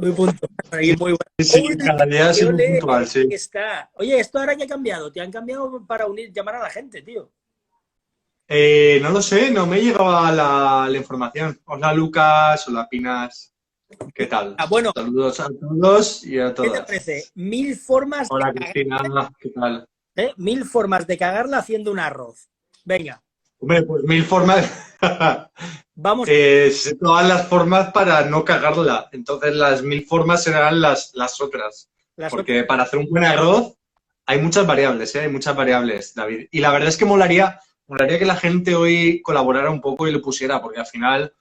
Muy puntual, y muy bueno. Sí, sí, cada día ¡Qué soy muy ole! puntual, Ahí sí. está. Oye, ¿esto ahora qué ha cambiado? Te han cambiado para unir, llamar a la gente, tío. No lo sé, no me llegaba la información. Hola Lucas, hola Pinas, ¿qué tal? Bueno, Saludos a todos y a ¿qué te parece? todas. Mil formas de Hola cagar, Cristina, ¿qué tal? ¿eh? Mil formas de cagarla haciendo un arroz. Venga, Hombre, pues mil formas. vamos. Sé todas las formas para no cagarla. Entonces las mil formas serán las otras. Las otras. Porque para hacer un buen arroz hay muchas variables, ¿eh? Hay muchas variables, David. Y la verdad es que molaría que la gente hoy colaborara un poco y lo pusiera, porque al final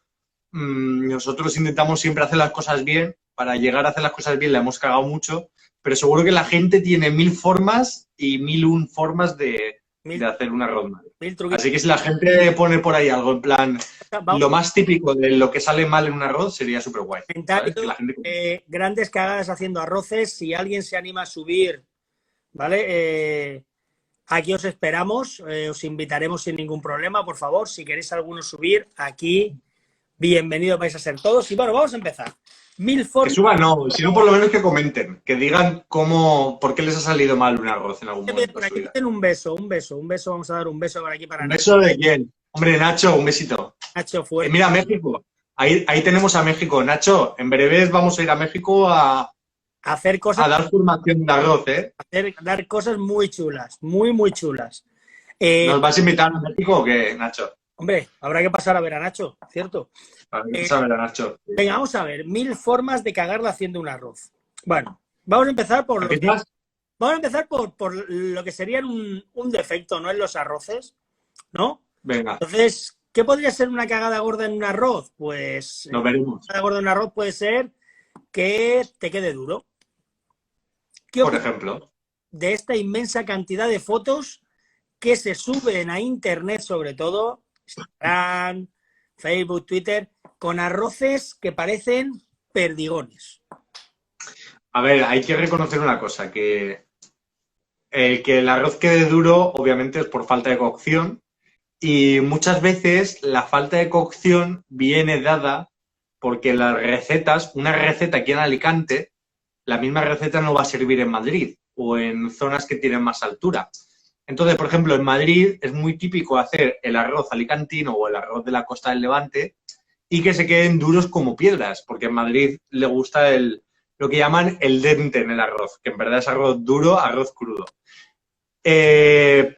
nosotros intentamos siempre hacer las cosas bien. Para llegar a hacer las cosas bien la hemos cagado mucho, pero seguro que la gente tiene mil formas y mil un formas de Mil, hacer un arroz mal. mil truquitos. Así que si la gente pone por ahí algo en plan, Vamos lo más típico de lo que sale mal en un arroz sería súper guay, a ¿sabes? Que la comentario. gente... Grandes cagadas haciendo arroces. Si alguien se anima a subir, ¿vale? Aquí os esperamos. Os invitaremos sin ningún problema, por favor. Si queréis alguno subir, aquí, bienvenidos vais a ser todos. Y bueno, vamos a empezar. Mil Que formas. suban, no, sino por lo menos que comenten, que digan por qué les ha salido mal un arroz en algún momento Por de su aquí vida. dicen un beso, un beso, un beso. Vamos a dar un beso por aquí para ¿Un beso de quién? Hombre, Nacho, un besito. Nacho Fuerte. Mira, México. Ahí tenemos a México. Nacho, en breve vamos a ir a México Hacer cosas, a dar formación de arroz, ¿eh? dar cosas muy chulas, muy, muy chulas. Eh, ¿Nos vas a invitar a México o qué, Nacho? Hombre, habrá que pasar a ver a Nacho, ¿cierto? A ver, Eh, a ver a Nacho. Sí. Venga, vamos a ver. Mil formas de cagarla haciendo un arroz. Bueno, vamos a empezar por lo que. ¿Empiezas? Vamos a empezar por lo que sería un defecto, ¿no? En los arroces, ¿no? Venga, Entonces, ¿qué podría ser una cagada gorda en un arroz? Pues lo una veremos. cagada gorda en un arroz puede ser que te quede duro. ¿Qué Por opinas ejemplo. de esta inmensa cantidad de fotos que se suben a internet, sobre todo, Instagram, Facebook, Twitter, con arroces que parecen perdigones? A ver, hay que reconocer una cosa, que el arroz quede duro, obviamente, es por falta de cocción. Y muchas veces la falta de cocción viene dada porque las recetas, una receta aquí en Alicante, la misma receta no va a servir en Madrid o en zonas que tienen más altura. Entonces, por ejemplo, en Madrid es muy típico hacer el arroz alicantino o el arroz de la costa del Levante y que se queden duros como piedras, porque en Madrid le gusta lo que llaman el dente en el arroz, que en verdad es arroz duro, arroz crudo. Eh,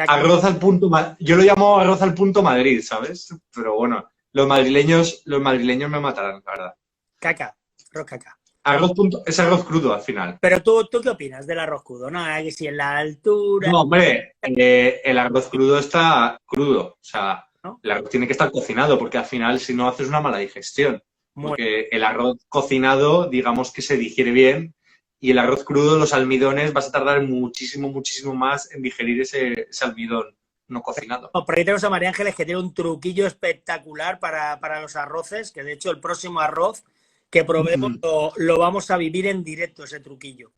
Arroz al punto, yo lo llamo arroz al punto Madrid, ¿sabes? Pero bueno, los madrileños me matarán, la verdad. Caca, arroz caca. Arroz punto, es arroz crudo al final. Pero tú ¿qué opinas del arroz crudo? No, que si en la altura, No, hombre, el arroz crudo está crudo. O sea, ¿no? el arroz tiene que estar cocinado, porque al final, si no, haces una mala digestión. Muere. Porque el arroz cocinado, digamos que se digiere bien, y el arroz crudo, los almidones, vas a tardar muchísimo, muchísimo más en digerir ese almidón no cocinado. Por ahí tenemos a María Ángeles que tiene un truquillo espectacular para los arroces, que de hecho el próximo arroz que probemos lo vamos a vivir en directo, ese truquillo.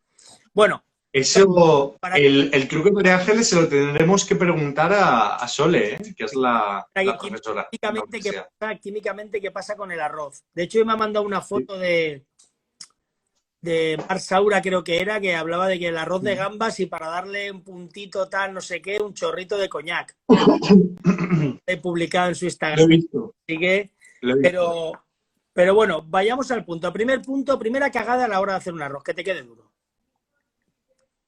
Bueno, Eso, para el truco de María Ángeles se lo tendremos que preguntar a Sole, que es la profesora de la universidad. químicamente, ¿qué pasa con el arroz? De hecho, hoy me ha mandado una foto de Mar Saura, creo que era, que hablaba de que el arroz de gambas y para darle un puntito tal, no sé qué, un chorrito de coñac. He publicado en su Lo he Instagram. visto, Así que, lo he visto. pero bueno, vayamos al punto. Primer punto, primera cagada a la hora de hacer un arroz, que te quede duro.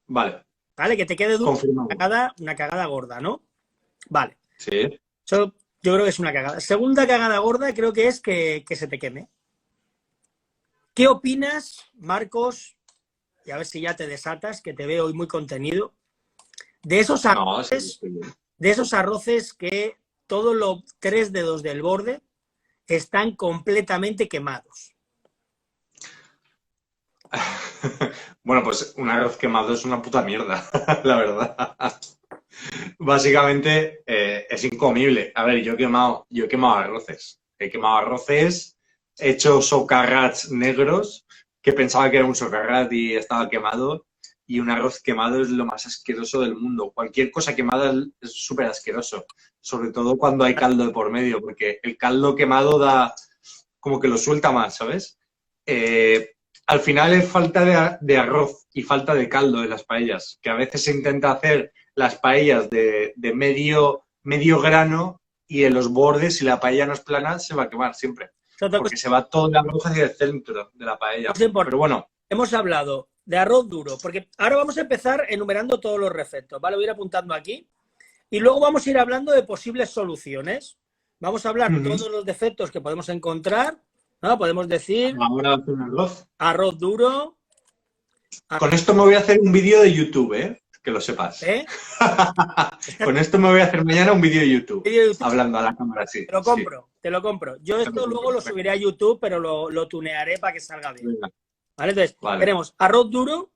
Vale, ¿Vale? Que te quede duro, confirmado. una cagada gorda, ¿no? Vale. Sí. Eso yo creo que es una cagada. Segunda cagada gorda creo que es que se te queme. ¿Qué opinas, Marcos? Y a ver si ya te desatas, que te veo hoy muy contenido. De esos No, sí, arroces, estoy bien. de esos arroces que todos los 3 dedos del borde están completamente quemados. Bueno, pues un arroz quemado es una puta mierda, la verdad. Básicamente es incomible. A ver, yo he quemado arroces. He quemado arroces, he hecho socarrats negros, que pensaba que era un socarrat y estaba quemado. Y un arroz quemado es lo más asqueroso del mundo. Cualquier cosa quemada es súper asqueroso. Sobre todo cuando hay caldo de por medio, porque el caldo quemado da como que lo suelta más, ¿sabes? al final es falta de arroz y falta de caldo de las paellas, que a veces se intenta hacer las paellas de medio grano y en los bordes, si la paella no es plana, se va a quemar siempre. Porque se va todo el arroz hacia el centro de la paella. Pero bueno. Hemos hablado de arroz duro, porque ahora vamos a empezar enumerando todos los defectos, ¿vale? Voy a ir apuntando aquí y luego vamos a ir hablando de posibles soluciones. Vamos a hablar de todos los defectos que podemos encontrar, ¿no? Podemos decir... Ahora hacer un arroz. Arroz duro. Con esto me voy a hacer un vídeo de YouTube, ¿eh? Que lo sepas. Con esto me voy a hacer mañana un vídeo de YouTube, hablando a la cámara así. Te lo compro, te lo compro. Yo esto luego lo subiré a YouTube, pero lo tunearé para que salga bien. ¿Vale? Entonces, tenemos arroz duro,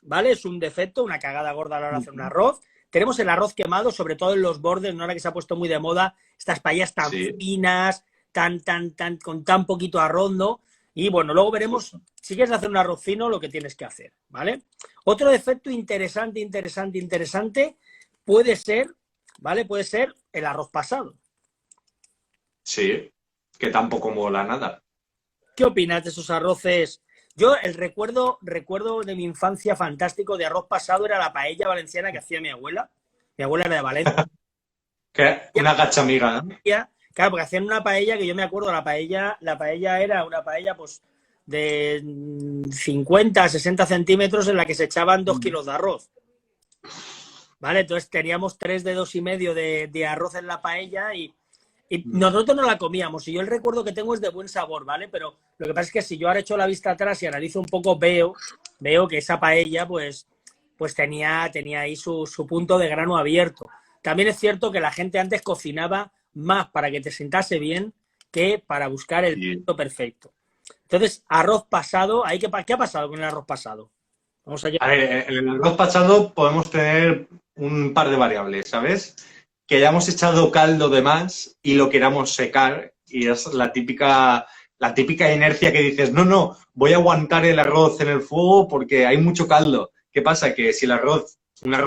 ¿vale? Es un defecto, una cagada gorda a la hora de hacer un arroz. Tenemos el arroz quemado, sobre todo en los bordes, ¿no? Ahora que se ha puesto muy de moda, estas paellas tan finas, con tan poquito arroz, ¿no? Y bueno, luego veremos, si quieres hacer un arroz fino, lo que tienes que hacer, ¿vale? Otro defecto interesante puede ser, ¿vale? Puede ser el arroz pasado. Sí, que tampoco mola nada. ¿Qué opinas de esos arroces? Yo el recuerdo de mi infancia fantástico de arroz pasado era la paella valenciana que hacía mi abuela. Mi abuela era de Valencia. Una gacha amiga, ¿no? Claro, porque hacían una paella que yo me acuerdo, la paella era una paella pues de 50, 60 centímetros en la que se echaban 2 kilos de arroz. ¿Vale? Entonces teníamos 3 dedos y medio de arroz en la paella y nosotros no la comíamos. Y yo el recuerdo que tengo es de buen sabor, ¿vale? Pero lo que pasa es que si yo ahora echo la vista atrás y analizo un poco, veo que esa paella pues tenía ahí su punto de grano abierto. También es cierto que la gente antes cocinaba más para que te sentase bien que para buscar el punto perfecto. Entonces, arroz pasado, ¿qué ha pasado con el arroz pasado? Vamos allá. A ver, en el arroz pasado podemos tener un par de variables, ¿sabes? Que hayamos echado caldo de más y lo queramos secar y es la típica inercia que dices, no, voy a aguantar el arroz en el fuego porque hay mucho caldo. ¿Qué pasa? Que si un arroz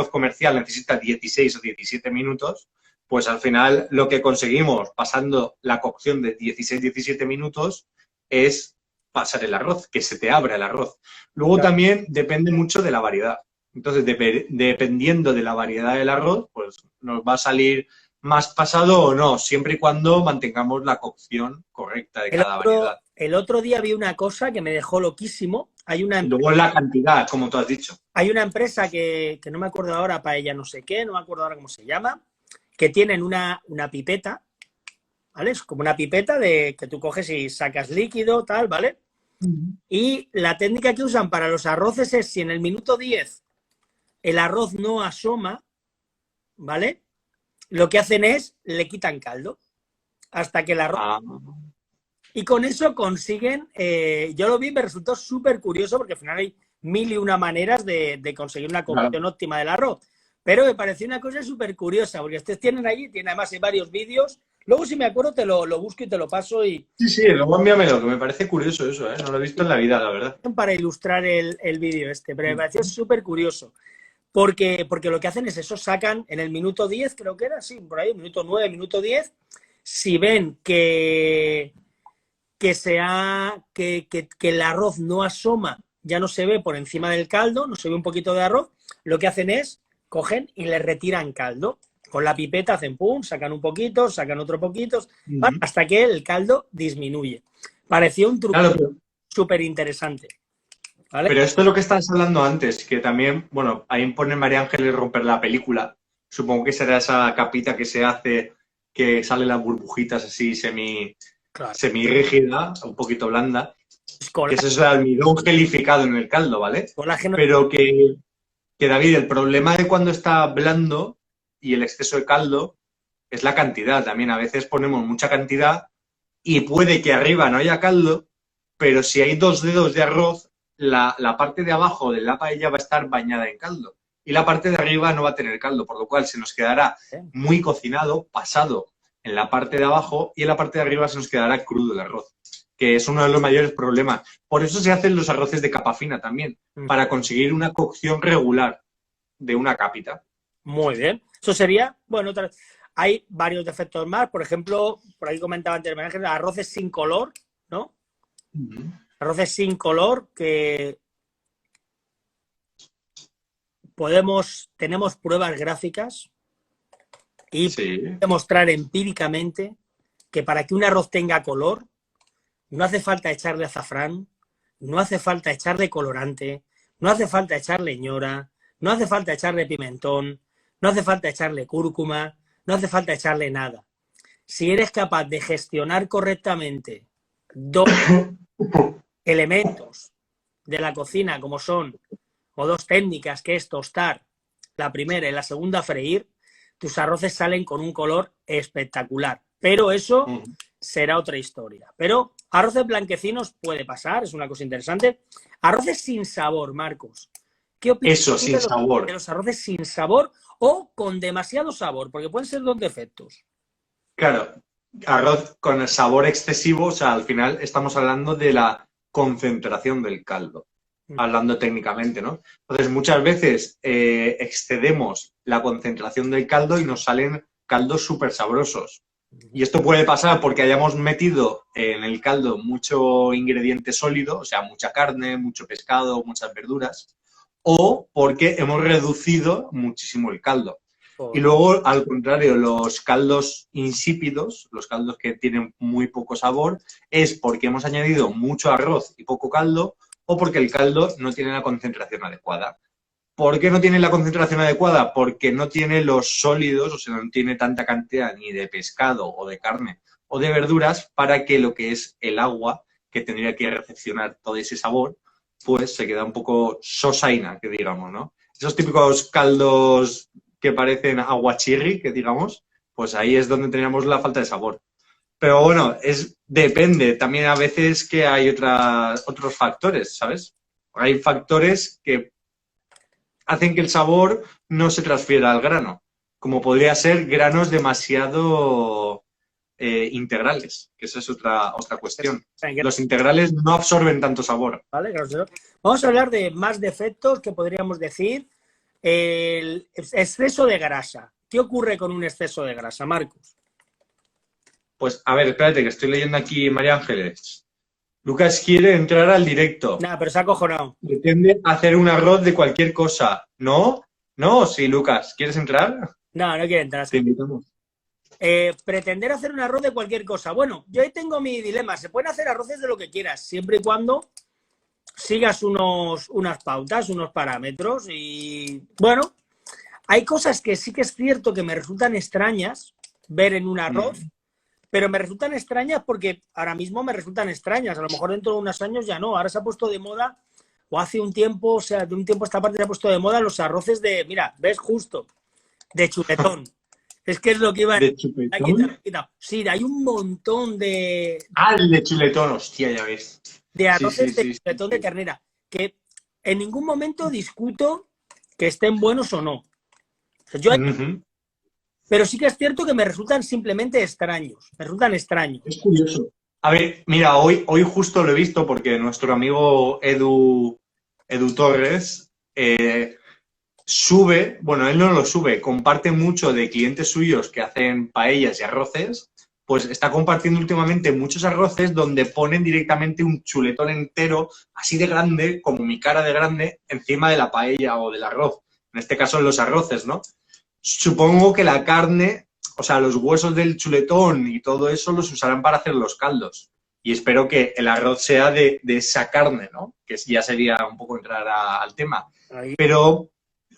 comercial necesita 16 o 17 minutos, pues al final lo que conseguimos pasando la cocción de 16-17 minutos es pasar el arroz, que se te abra el arroz. Luego también depende mucho de la variedad. Entonces, dependiendo de la variedad del arroz, pues nos va a salir más pasado o no, siempre y cuando mantengamos la cocción correcta de cada variedad. El otro día vi una cosa que me dejó loquísimo. Luego la cantidad, como tú has dicho. Hay una empresa que no me acuerdo ahora, paella no sé qué, no me acuerdo ahora cómo se llama, que tienen una pipeta, ¿vale? Es como una pipeta de que tú coges y sacas líquido, tal, ¿vale? Y la técnica que usan para los arroces es si en el minuto 10 el arroz no asoma, ¿vale? Lo que hacen es, le quitan caldo hasta que el arroz... Y con eso consiguen, yo lo vi, me resultó súper curioso porque al final hay 1001 maneras de conseguir una cocción óptima del arroz. Pero me pareció una cosa súper curiosa, porque ustedes tienen allí, además hay varios vídeos. Luego, si me acuerdo, te lo busco y te lo paso. Sí, luego envíamelo, que me parece curioso eso, ¿eh? No lo he visto en la vida, la verdad. Para ilustrar el vídeo pero me pareció súper curioso. Porque lo que hacen es eso, sacan en el minuto 10, creo que era, sí, por ahí, minuto 9, minuto 10, si ven que el arroz no asoma, ya no se ve por encima del caldo, no se ve un poquito de arroz, lo que hacen es cogen y le retiran caldo. Con la pipeta hacen pum, sacan un poquito, sacan otro poquito, hasta que el caldo disminuye. Pareció un truco súper interesante. ¿Vale? Pero esto es lo que estabas hablando antes, que también, bueno, ahí pone María Ángeles romper la película. Supongo que será esa capita que se hace, que salen las burbujitas así semi-rígida, un poquito blanda. Que eso es el almidón gelificado en el caldo, ¿vale? Colágeno. Pero que David, el problema de cuando está blando y el exceso de caldo es la cantidad también. A veces ponemos mucha cantidad y puede que arriba no haya caldo, pero si hay 2 dedos de arroz, la parte de abajo de la paella va a estar bañada en caldo y la parte de arriba no va a tener caldo, por lo cual se nos quedará muy cocinado, pasado en la parte de abajo y en la parte de arriba se nos quedará crudo el arroz, que es uno de los mayores problemas. Por eso se hacen los arroces de capa fina también, para conseguir una cocción regular de una capita. Muy bien. Eso sería, bueno, hay varios defectos más. Por ejemplo, por ahí comentaba anteriormente, arroces sin color, ¿no? Arroces sin color que tenemos pruebas gráficas y Sí. demostrar empíricamente que para que un arroz tenga color no hace falta echarle azafrán, no hace falta echarle colorante, no hace falta echarle ñora, no hace falta echarle pimentón, no hace falta echarle cúrcuma, no hace falta echarle nada. Si eres capaz de gestionar correctamente dos elementos de la cocina como son, o dos técnicas, que es tostar la primera y la segunda freír, tus arroces salen con un color espectacular. Pero eso será otra historia. Pero arroces blanquecinos puede pasar, es una cosa interesante. Arroces sin sabor, Marcos. ¿Qué opinas Eso, tú sin sabor. de los arroces sin sabor o con demasiado sabor? Porque pueden ser dos defectos. Claro, arroz con sabor excesivo, o sea, al final estamos hablando de la concentración del caldo, hablando técnicamente, ¿no? Entonces, muchas veces excedemos la concentración del caldo y nos salen caldos súper sabrosos. Y esto puede pasar porque hayamos metido en el caldo mucho ingrediente sólido, o sea, mucha carne, mucho pescado, muchas verduras, o porque hemos reducido muchísimo el caldo. Y luego, al contrario, los caldos insípidos, los caldos que tienen muy poco sabor, es porque hemos añadido mucho arroz y poco caldo, o porque el caldo no tiene la concentración adecuada. ¿Por qué no tiene la concentración adecuada? Porque no tiene los sólidos, o sea, no tiene tanta cantidad ni de pescado o de carne o de verduras para que lo que es el agua, que tendría que recepcionar todo ese sabor, pues se queda un poco sosaina, que digamos, ¿no? Esos típicos caldos que parecen aguachirri, que digamos, pues ahí es donde teníamos la falta de sabor. Pero bueno, depende. También a veces que hay otros factores, ¿sabes? Hay factores que hacen que el sabor no se transfiera al grano, como podría ser granos demasiado integrales, que esa es otra cuestión. Los integrales no absorben tanto sabor. ¿Vale? Vamos a hablar de más defectos que podríamos decir. El exceso de grasa. ¿Qué ocurre con un exceso de grasa, Marcos? Pues, a ver, espérate, que estoy leyendo aquí María Ángeles. Lucas quiere entrar al directo. Nada, pero se ha acojonado. Pretende hacer un arroz de cualquier cosa. ¿No? No, sí, Lucas. ¿Quieres entrar? No, no quiere entrar. Te invitamos. Pretender hacer un arroz de cualquier cosa. Bueno, yo ahí tengo mi dilema. Se pueden hacer arroces de lo que quieras, siempre y cuando sigas unas pautas, unos parámetros. Y bueno, hay cosas que sí que es cierto que me resultan extrañas ver en un arroz, pero me resultan extrañas porque ahora mismo me resultan extrañas. A lo mejor dentro de unos años ya no. Ahora se ha puesto de moda, o hace un tiempo, o sea, de un tiempo a esta parte se ha puesto de moda los arroces de, mira, ves justo, de chuletón. Es que es lo que iba a decir. ¿De chuletón? Sí, hay un montón de... Ah, el de chuletón, hostia, ya ves. De arroces de chuletón de ternera, que en ningún momento discuto que estén buenos o no. O sea, pero sí que es cierto que me resultan simplemente extraños. Me resultan extraños. Es curioso. A ver, mira, hoy justo lo he visto porque nuestro amigo Edu Torres sube, bueno, él no lo sube, comparte mucho de clientes suyos que hacen paellas y arroces, pues está compartiendo últimamente muchos arroces donde ponen directamente un chuletón entero, así de grande, como mi cara de grande, encima de la paella o del arroz. En este caso, los arroces, ¿no? Supongo que la carne, o sea, los huesos del chuletón y todo eso los usarán para hacer los caldos. Y espero que el arroz sea de esa carne, ¿no? Que ya sería un poco entrar al tema. Ahí. Pero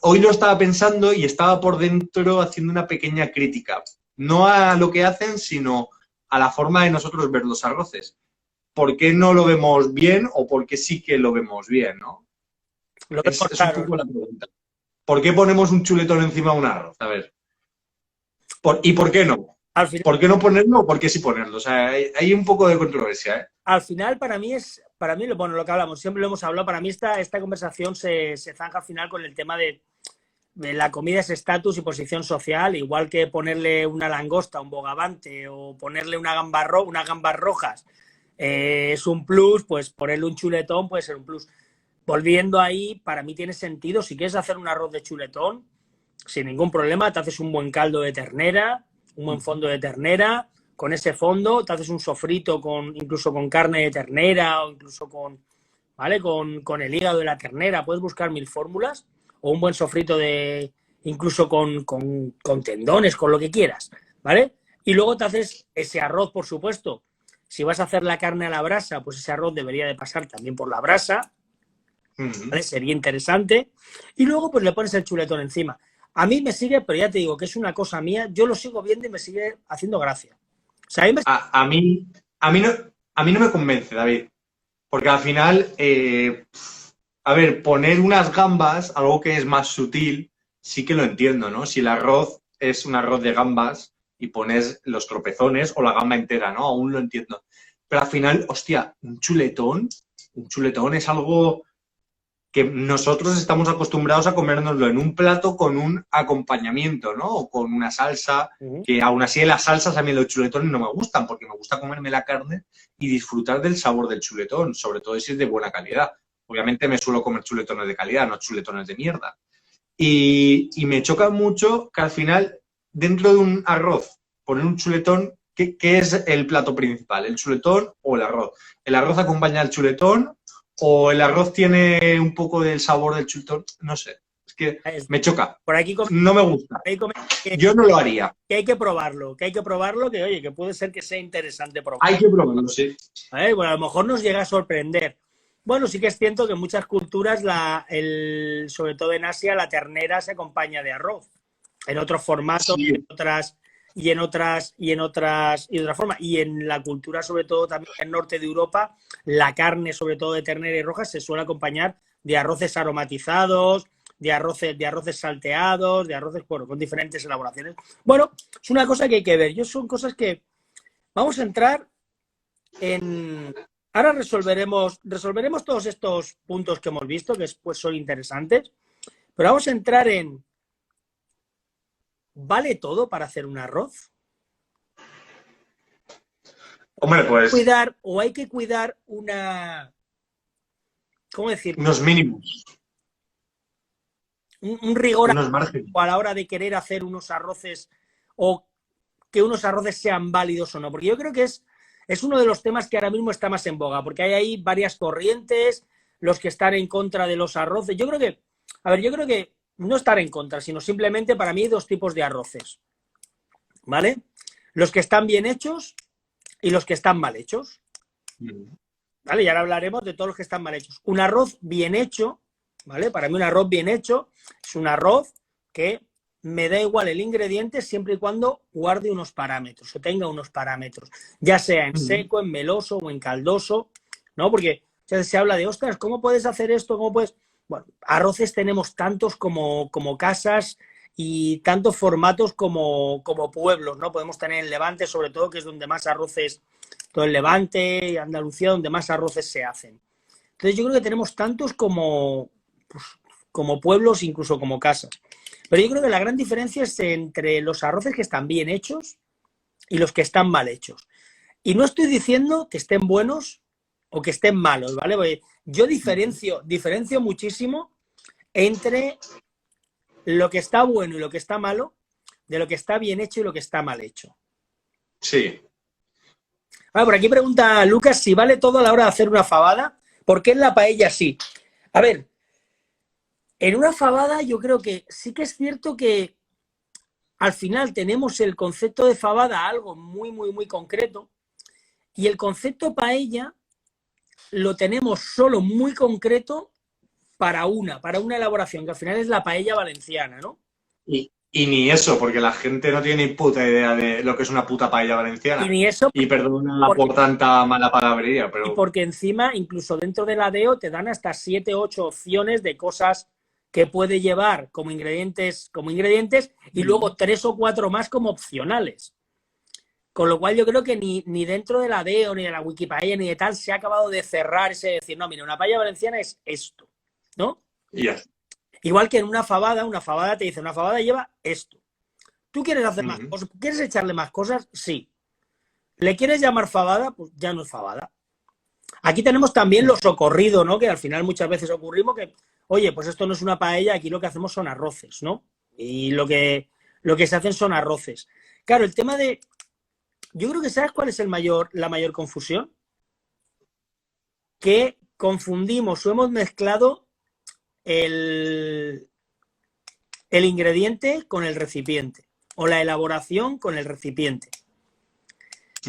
hoy lo estaba pensando y estaba por dentro haciendo una pequeña crítica. No a lo que hacen, sino a la forma de nosotros ver los arroces. ¿Por qué no lo vemos bien o por qué sí que lo vemos bien, ¿no? Es un poco la pregunta. ¿Por qué ponemos un chuletón encima de un arroz? A ver. ¿Y por qué no? Al final, ¿Por qué no ponerlo o por qué sí ponerlo? O sea, hay un poco de controversia, ¿eh? Al final, para mí, bueno, lo que hablamos, siempre lo hemos hablado, para mí esta conversación se zanja al final con el tema de la comida es estatus y posición social, igual que ponerle una langosta, un bogavante o ponerle unas gambas rojas es un plus, pues ponerle un chuletón puede ser un plus. Volviendo ahí, para mí tiene sentido. Si quieres hacer un arroz de chuletón, sin ningún problema, te haces un buen caldo de ternera, un buen fondo de ternera, con ese fondo, te haces un sofrito incluso con carne de ternera o incluso ¿vale? Con el hígado de la ternera, puedes buscar mil fórmulas, o un buen sofrito incluso con tendones, con lo que quieras, ¿vale? Y luego te haces ese arroz, por supuesto. Si vas a hacer la carne a la brasa, pues ese arroz debería de pasar también por la brasa, ¿vale? Sería interesante. Y luego pues le pones el chuletón encima. A mí me sigue, pero ya te digo que es una cosa mía, yo lo sigo viendo y me sigue haciendo gracia. O sea, a mí no me convence, David. Porque al final, a ver, poner unas gambas, algo que es más sutil, sí que lo entiendo, ¿no? Si el arroz es un arroz de gambas y pones los tropezones o la gamba entera, ¿no? Aún lo entiendo. Pero al final, hostia, un chuletón es algo que nosotros estamos acostumbrados a comérnoslo en un plato con un acompañamiento, ¿no? O con una salsa, que aún así en las salsas a mí los chuletones no me gustan, porque me gusta comerme la carne y disfrutar del sabor del chuletón, sobre todo si es de buena calidad. Obviamente me suelo comer chuletones de calidad, no chuletones de mierda. Y me choca mucho que al final, dentro de un arroz, poner un chuletón, ¿qué es el plato principal? ¿El chuletón o el arroz? ¿El arroz acompaña al chuletón? ¿O el arroz tiene un poco del sabor del chuletón? No sé. Es que me choca. Por aquí no me gusta. Yo no lo haría. Que hay que probarlo, que oye, que puede ser que sea interesante probarlo. Hay que probarlo, sí. Bueno, a lo mejor nos llega a sorprender. Bueno, sí que es cierto que en muchas culturas, sobre todo en Asia, la ternera se acompaña de arroz. En otros formatos, sí. Y de otra forma. Y en la cultura, sobre todo también en el norte de Europa, la carne, sobre todo de ternera y roja, se suele acompañar de arroces aromatizados, de arroces salteados, de arroces, bueno, con diferentes elaboraciones. Bueno, es una cosa que hay que ver. Son cosas que vamos a entrar en... Ahora resolveremos todos estos puntos que hemos visto, que después son interesantes, pero vamos a entrar en... ¿Vale todo para hacer un arroz? Hombre, pues... Hay que cuidar ¿cómo decir? Unos mínimos. Un rigor unos márgenes. A la hora de querer hacer unos arroces, o que unos arroces sean válidos o no. Porque yo creo que es uno de los temas que ahora mismo está más en boga, porque hay ahí varias corrientes, los que están en contra de los arroces. Yo creo que no estar en contra, sino simplemente para mí hay dos tipos de arroces, ¿vale? Los que están bien hechos y los que están mal hechos, ¿vale? Y ahora hablaremos de todos los que están mal hechos. Un arroz bien hecho, ¿vale? Para mí un arroz bien hecho es un arroz que me da igual el ingrediente siempre y cuando guarde unos parámetros o tenga unos parámetros, ya sea en seco, en meloso o en caldoso, ¿no? Porque se habla de, ostras, ¿cómo puedes hacer esto? ¿Cómo puedes...? Bueno, arroces tenemos tantos como casas y tantos formatos como pueblos, ¿no? Podemos tener en Levante, sobre todo, que es donde más arroces, todo el Levante y Andalucía, donde más arroces se hacen. Entonces yo creo que tenemos tantos como pueblos, incluso como casas. Pero yo creo que la gran diferencia es entre los arroces que están bien hechos y los que están mal hechos. Y no estoy diciendo que estén buenos o que estén malos, ¿vale? Porque yo diferencio muchísimo entre lo que está bueno y lo que está malo, de lo que está bien hecho y lo que está mal hecho. Sí. Bueno, por aquí pregunta Lucas si vale todo a la hora de hacer una fabada. ¿Por qué en la paella sí? A ver, en una fabada yo creo que sí que es cierto que al final tenemos el concepto de fabada algo muy, muy, muy concreto, y el concepto paella lo tenemos solo muy concreto para una elaboración, que al final es la paella valenciana, ¿no? Y ni eso, porque la gente no tiene ni puta idea de lo que es una puta paella valenciana. Y ni eso. Y perdona por tanta mala palabrería, pero... Y porque encima, incluso dentro del ADEO, te dan hasta 7 o 8 opciones de cosas que puede llevar como ingredientes y luego 3 o 4 más como opcionales. Con lo cual yo creo que ni dentro de la DEO, ni de la Wikipaella, ni de tal, se ha acabado de cerrar ese decir, no, mira, una paella valenciana es esto, ¿no? Yes. Igual que en una fabada te dice, una fabada lleva esto. ¿Tú quieres hacer más cosas? ¿Quieres echarle más cosas? Sí. ¿Le quieres llamar fabada? Pues ya no es fabada. Aquí tenemos también lo socorrido, ¿no? Que al final muchas veces ocurrimos que, oye, pues esto no es una paella, aquí lo que hacemos son arroces, ¿no? Y lo que se hacen son arroces. Claro, el tema de yo creo que ¿sabes cuál es la mayor confusión? Que confundimos o hemos mezclado el ingrediente con el recipiente o la elaboración con el recipiente.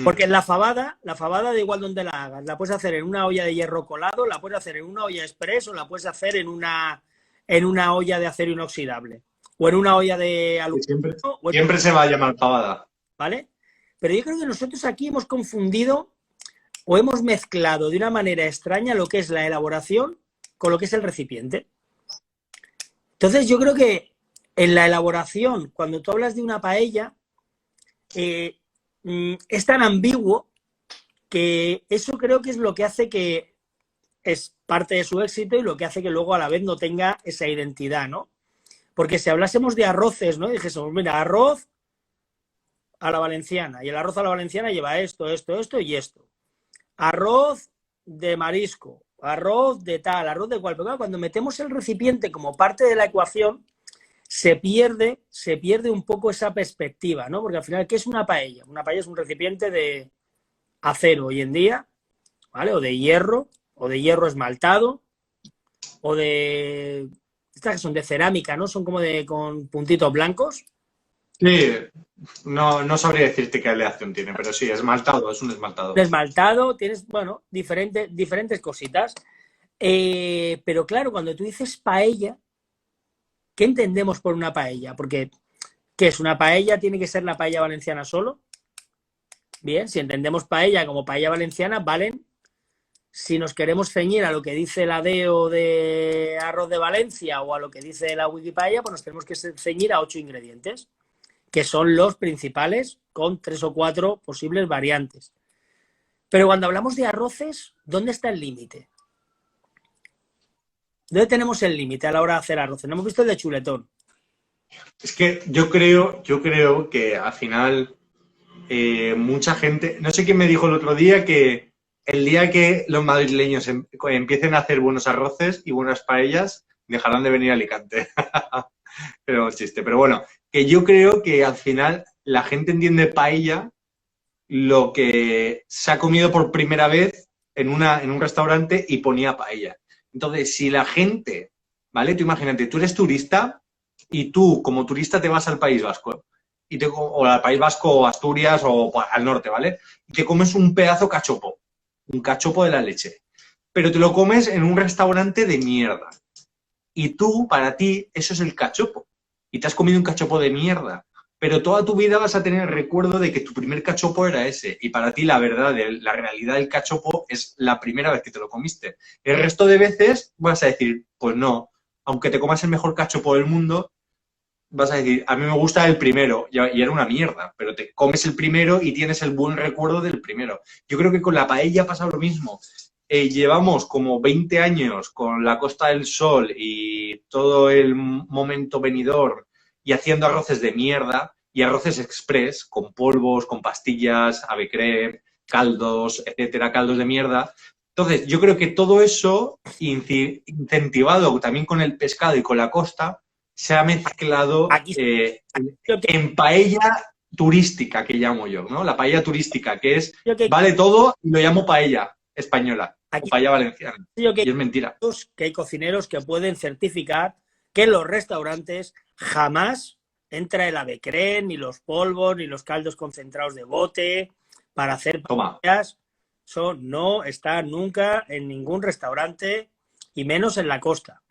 Porque la fabada da igual donde la hagas. La puedes hacer en una olla de hierro colado, la puedes hacer en una olla express o la puedes hacer en una olla de acero inoxidable o en una olla de aluminio. Siempre se va a llamar fabada. ¿Vale? Pero yo creo que nosotros aquí hemos confundido o hemos mezclado de una manera extraña lo que es la elaboración con lo que es el recipiente. Entonces yo creo que en la elaboración, cuando tú hablas de una paella, es tan ambiguo que eso creo que es lo que hace que es parte de su éxito y lo que hace que luego a la vez no tenga esa identidad, ¿no? Porque si hablásemos de arroces, ¿no? Dijésemos, mira, arroz a la valenciana, y el arroz a la valenciana lleva esto, esto, esto y esto. Arroz de marisco, arroz de tal, arroz de cual. Pero cuando metemos el recipiente como parte de la ecuación, se pierde un poco esa perspectiva, ¿no? Porque al final, ¿qué es una paella? Una paella es un recipiente de acero hoy en día, ¿vale? O de hierro esmaltado, o de... Estas que son de cerámica, ¿no? Son como con puntitos blancos. Sí, no sabría decirte qué aleación tiene, pero sí, esmaltado, es un esmaltado. De esmaltado, tienes, bueno, diferentes cositas. Pero claro, cuando tú dices paella, ¿qué entendemos por una paella? Porque, ¿qué es una paella? ¿Tiene que ser la paella valenciana solo? Bien, si entendemos paella como paella valenciana, valen. Si nos queremos ceñir a lo que dice la DEO de arroz de Valencia o a lo que dice la Wikipaella, pues nos tenemos que ceñir a 8 ingredientes, que son los principales, con 3 o 4 posibles variantes. Pero cuando hablamos de arroces, ¿dónde está el límite? ¿Dónde tenemos el límite a la hora de hacer arroces? No hemos visto el de chuletón. Es que yo creo que al final mucha gente... No sé quién me dijo el otro día que el día que los madrileños empiecen a hacer buenos arroces y buenas paellas, dejarán de venir a Alicante. Pero es chiste. Pero bueno, que yo creo que al final la gente entiende paella lo que se ha comido por primera vez en un restaurante y ponía paella. Entonces, si la gente, ¿vale? Tú imagínate, tú eres turista y tú como turista te vas al País Vasco o al País Vasco o Asturias o al norte, ¿vale? Y te comes un pedazo cachopo, un cachopo de la leche, pero te lo comes en un restaurante de mierda. Y tú, para ti, eso es el cachopo. Y te has comido un cachopo de mierda. Pero toda tu vida vas a tener el recuerdo de que tu primer cachopo era ese. Y para ti la verdad, la realidad del cachopo es la primera vez que te lo comiste. El resto de veces vas a decir, pues no, aunque te comas el mejor cachopo del mundo, vas a decir, a mí me gusta el primero. Y era una mierda, pero te comes el primero y tienes el buen recuerdo del primero. Yo creo que con la paella pasa lo mismo. Llevamos como 20 años con la Costa del Sol y todo el momento venidor y haciendo arroces de mierda y arroces express con polvos, con pastillas, ave creme, caldos, etcétera, caldos de mierda. Entonces, yo creo que todo eso, incentivado también con el pescado y con la costa, se ha mezclado en paella turística, que llamo yo, ¿no? La paella turística, que es, vale todo y lo llamo paella española. O paella valenciana. Y es mentira. Que hay cocineros que pueden certificar que en los restaurantes jamás entra el ave creme, ni los polvos, ni los caldos concentrados de bote para hacer paellas. Eso no está nunca en ningún restaurante, y menos en la costa,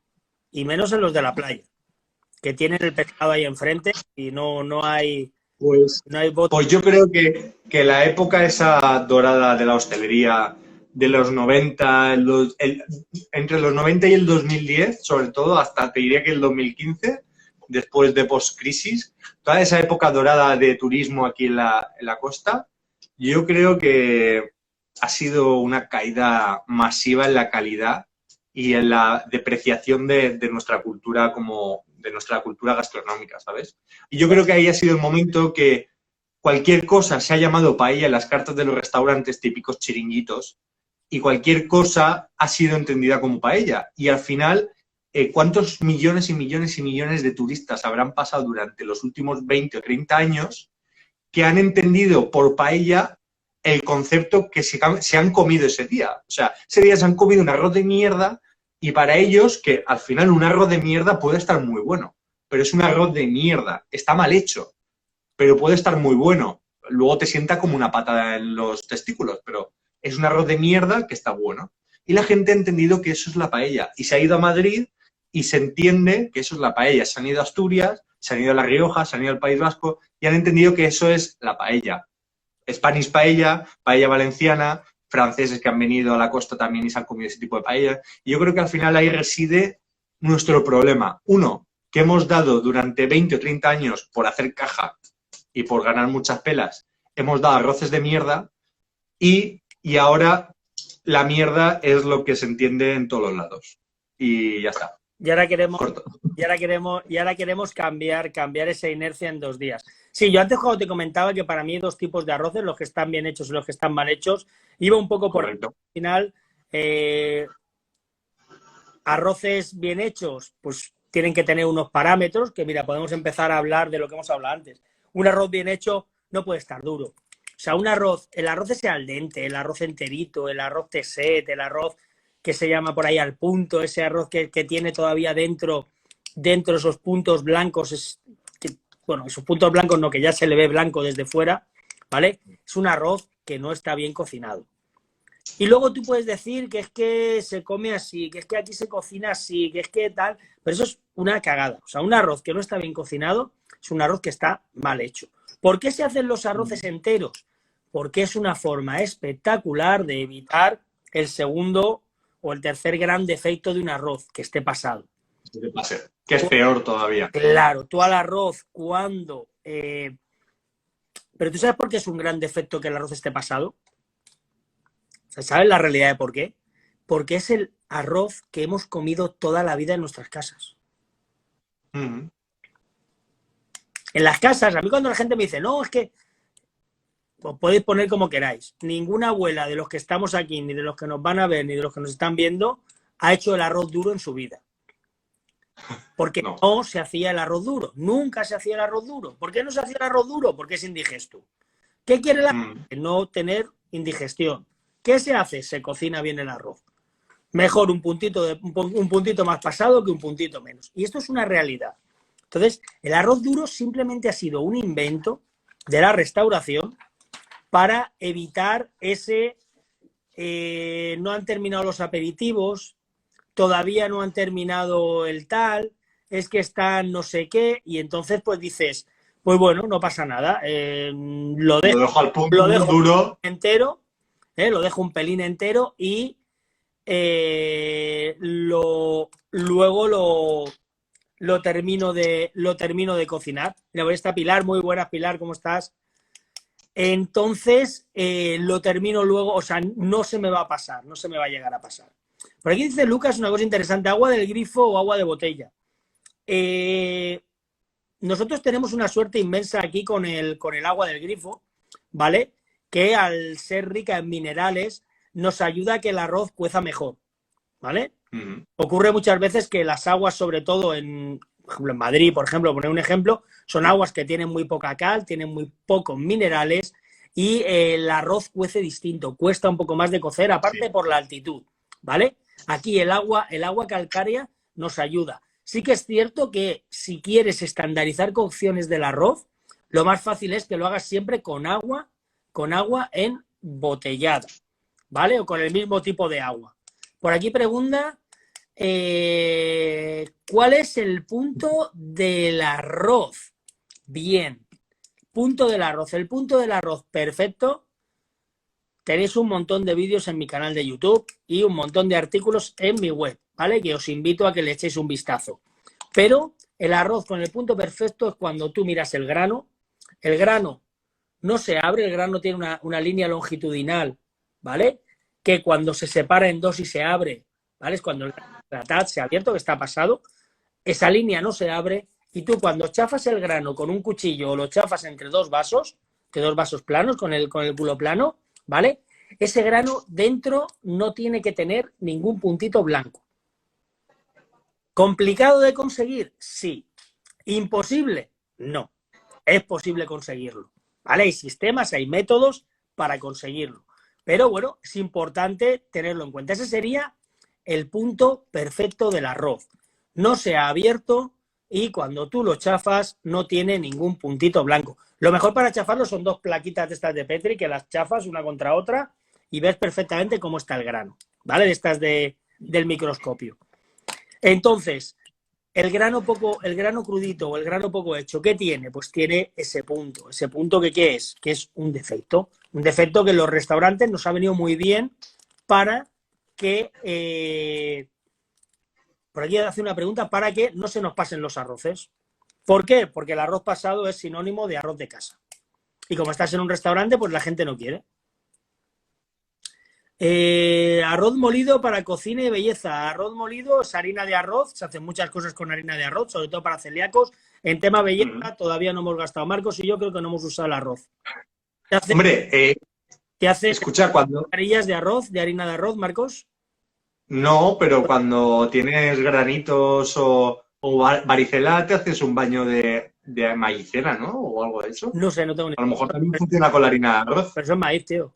y menos en los de la playa, que tienen el pescado ahí enfrente y no hay... Pues yo creo que la época esa dorada de la hostelería de los 90, entre los 90 y el 2010, sobre todo, hasta te diría que el 2015, después de post-crisis, toda esa época dorada de turismo aquí en la costa, yo creo que ha sido una caída masiva en la calidad y en la depreciación de nuestra cultura de nuestra cultura gastronómica, ¿sabes? Y yo creo que ahí ha sido el momento que cualquier cosa se ha llamado paella en las cartas de los restaurantes típicos chiringuitos, y cualquier cosa ha sido entendida como paella. Y al final, ¿cuántos millones y millones y millones de turistas habrán pasado durante los últimos 20 o 30 años que han entendido por paella el concepto que se han comido ese día. O sea, ese día se han comido un arroz de mierda y para ellos que al final un arroz de mierda puede estar muy bueno, pero es un arroz de mierda, está mal hecho, pero puede estar muy bueno. Luego te sienta como una patada en los testículos, pero es un arroz de mierda que está bueno. Y la gente ha entendido que eso es la paella y se ha ido a Madrid y se entiende que eso es la paella. Se han ido a Asturias, se han ido a La Rioja, se han ido al País Vasco y han entendido que eso es la paella. Spanish paella, paella valenciana, franceses que han venido a la costa también y se han comido ese tipo de paella. Y yo creo que al final ahí reside nuestro problema. Uno, que hemos dado durante 20 o 30 años por hacer caja y por ganar muchas pelas, hemos dado arroces de mierda y ahora la mierda es lo que se entiende en todos los lados. Y ya está. Y ahora queremos cambiar esa inercia en 2 días. Sí, yo antes cuando te comentaba que para mí hay 2 tipos de arroces, los que están bien hechos y los que están mal hechos, iba un poco por Correcto. el final. Arroces bien hechos, pues tienen que tener unos parámetros que, mira, podemos empezar a hablar de lo que hemos hablado antes. Un arroz bien hecho no puede estar duro. O sea, el arroz ese al dente, el arroz enterito, el arroz teset, el arroz que se llama por ahí al punto, ese arroz que tiene todavía dentro esos puntos blancos, bueno, esos puntos blancos no, que ya se le ve blanco desde fuera, ¿vale? Es un arroz que no está bien cocinado. Y luego tú puedes decir que es que se come así, que es que aquí se cocina así, que es que tal, pero eso es una cagada. O sea, un arroz que no está bien cocinado es un arroz que está mal hecho. ¿Por qué se hacen los arroces enteros? Porque es una forma espectacular de evitar el segundo o el tercer gran defecto de un arroz, que esté pasado. Que es peor todavía. Claro, tú al arroz cuando... Pero ¿tú sabes por qué es un gran defecto que el arroz esté pasado? ¿Sabes la realidad de por qué? Porque es el arroz que hemos comido toda la vida en nuestras casas. En las casas, a mí cuando la gente me dice, no, es que os podéis poner como queráis. Ninguna abuela de los que estamos aquí, ni de los que nos van a ver, ni de los que nos están viendo, ha hecho el arroz duro en su vida. Porque no se hacía el arroz duro. Nunca se hacía el arroz duro. ¿Por qué no se hacía el arroz duro? Porque es indigesto. ¿Qué quiere la gente? No tener indigestión. ¿Qué se hace? Se cocina bien el arroz. Mejor un puntito más pasado que un puntito menos. Y esto es una realidad. Entonces, el arroz duro simplemente ha sido un invento de la restauración para evitar ese... no han terminado los aperitivos, todavía no han terminado el tal, es que están no sé qué, y entonces pues dices, pues bueno, no pasa nada, lo dejo al punto duro entero, lo dejo un pelín entero y luego lo termino de cocinar. Le voy a estar Pilar, muy buenas Pilar, ¿cómo estás? Entonces lo termino luego, o sea, no se me va a pasar, no se me va a llegar a pasar. Por aquí dice Lucas una cosa interesante, agua del grifo o agua de botella. Nosotros tenemos una suerte inmensa aquí con el agua del grifo, ¿vale? Que al ser rica en minerales nos ayuda a que el arroz cueza mejor, ¿vale? Ocurre muchas veces que las aguas, sobre todo por ejemplo, en Madrid, por ejemplo, poner un ejemplo, son aguas que tienen muy poca cal, tienen muy pocos minerales y el arroz cuece distinto, cuesta un poco más de cocer, aparte por la altitud, ¿vale? Aquí el agua calcárea nos ayuda. Sí que es cierto que si quieres estandarizar cocciones del arroz, lo más fácil es que lo hagas siempre con agua embotellada, ¿vale? O con el mismo tipo de agua. Por aquí pregunta, ¿cuál es el punto del arroz? Bien, punto del arroz. El punto del arroz perfecto. Tenéis un montón de vídeos en mi canal de YouTube y un montón de artículos en mi web, ¿vale? Que os invito a que le echéis un vistazo. Pero el arroz con el punto perfecto es cuando tú miras el grano no se abre, el grano tiene una línea longitudinal, ¿vale? Que cuando se separa en dos y se abre, ¿vale? Es cuando el gratat se ha abierto, que está pasado, esa línea no se abre y tú cuando chafas el grano con un cuchillo o lo chafas entre dos vasos planos, con el culo plano, ¿vale? Ese grano dentro no tiene que tener ningún puntito blanco. ¿Complicado de conseguir? Sí. ¿Imposible? No. Es posible conseguirlo. ¿vale? Hay sistemas, hay métodos para conseguirlo. Pero bueno, es importante tenerlo en cuenta. Ese sería el punto perfecto del arroz. No sea abierto y cuando tú lo chafas no tiene ningún puntito blanco. Lo mejor para chafarlo son 2 plaquitas de estas de Petri que las chafas una contra otra y ves perfectamente cómo está el grano, ¿vale? De estas del microscopio. Entonces, el grano crudito o el grano poco hecho, ¿qué tiene? Pues tiene ese punto que ¿qué es? Que es un defecto que en los restaurantes nos ha venido muy bien para que, por aquí hace una pregunta, para que no se nos pasen los arroces. ¿Por qué? Porque el arroz pasado es sinónimo de arroz de casa. Y como estás en un restaurante, pues la gente no quiere. Arroz molido para cocina y belleza. Arroz molido es harina de arroz. Se hacen muchas cosas con harina de arroz, sobre todo para celíacos. En tema belleza todavía no hemos gastado. Marcos y yo creo que no hemos usado el arroz. Hombre, ¿Te hace escucha, cuando... varillas de arroz, de harina de arroz, Marcos? No, pero cuando tienes granitos o varicela, te haces un baño de maicena, ¿no? O algo de eso. No sé, no tengo ni A lo idea. mejor también funciona con la harina de arroz. Pero eso es maíz, tío.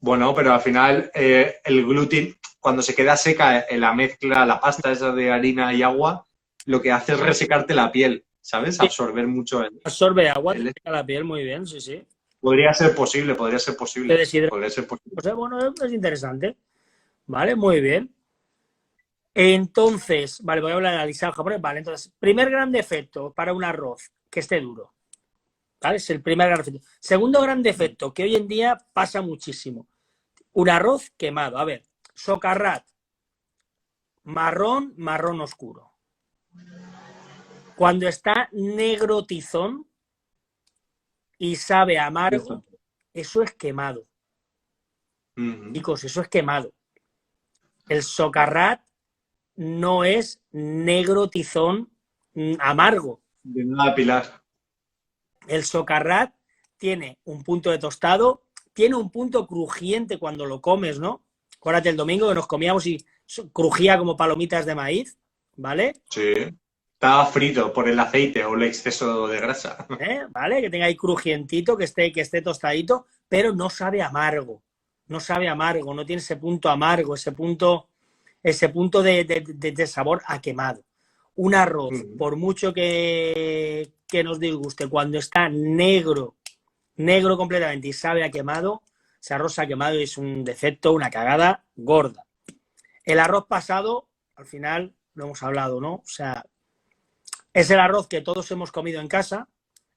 Bueno, pero al final el gluten, cuando se queda seca la mezcla, la pasta esa de harina y agua, lo que hace es resecarte la piel, ¿sabes? Absorber mucho Absorbe agua, te seca la piel muy bien, sí, sí. Podría ser posible, podría ser posible. Te deshidrata. Podría ser posible. O sea, bueno, es interesante. Vale, muy bien. Entonces, vale, voy a hablar de la lista japonés. Vale, entonces, primer gran defecto para un arroz, que esté duro. ¿Vale? Es el primer gran defecto. Segundo gran defecto, que hoy en día pasa muchísimo. Un arroz quemado. A ver, socarrat, marrón, marrón oscuro. Cuando está negro tizón y sabe amargo, eso es quemado. Chicos, eso es quemado. El socarrat no es negro tizón amargo. De nada, Pilar. El socarrat tiene un punto de tostado, tiene un punto crujiente cuando lo comes, ¿no? Acuérdate el domingo que nos comíamos y crujía como palomitas de maíz, ¿vale? Sí. Estaba frito por el aceite o el exceso de grasa. ¿Vale? Que tenga ahí crujientito, que esté tostadito, pero no sabe amargo. No sabe amargo, no tiene ese punto amargo, ese punto de sabor a quemado. Un arroz, por mucho que nos disguste, cuando está negro completamente y sabe a quemado, ese arroz se ha quemado y es un defecto, una cagada gorda. El arroz pasado, al final, lo hemos hablado, ¿no? O sea, es el arroz que todos hemos comido en casa,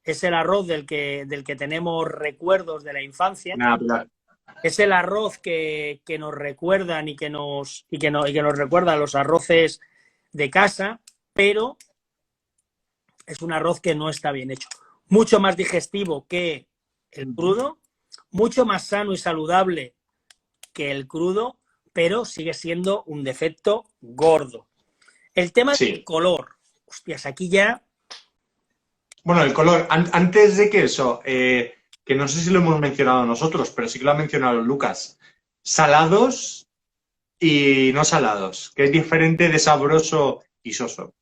es el arroz del que tenemos recuerdos de la infancia. Nada, Pilar. Es el arroz que nos recuerdan y que nos recuerda los arroces de casa, pero es un arroz que no está bien hecho. Mucho más digestivo que el crudo, mucho más sano y saludable que el crudo, pero sigue siendo un defecto gordo. El tema del color. Hostias, aquí ya... Bueno, el color. Antes de que eso, que no sé si lo hemos mencionado nosotros, pero sí que lo ha mencionado Lucas. Salados y no salados, que es diferente de sabroso y soso.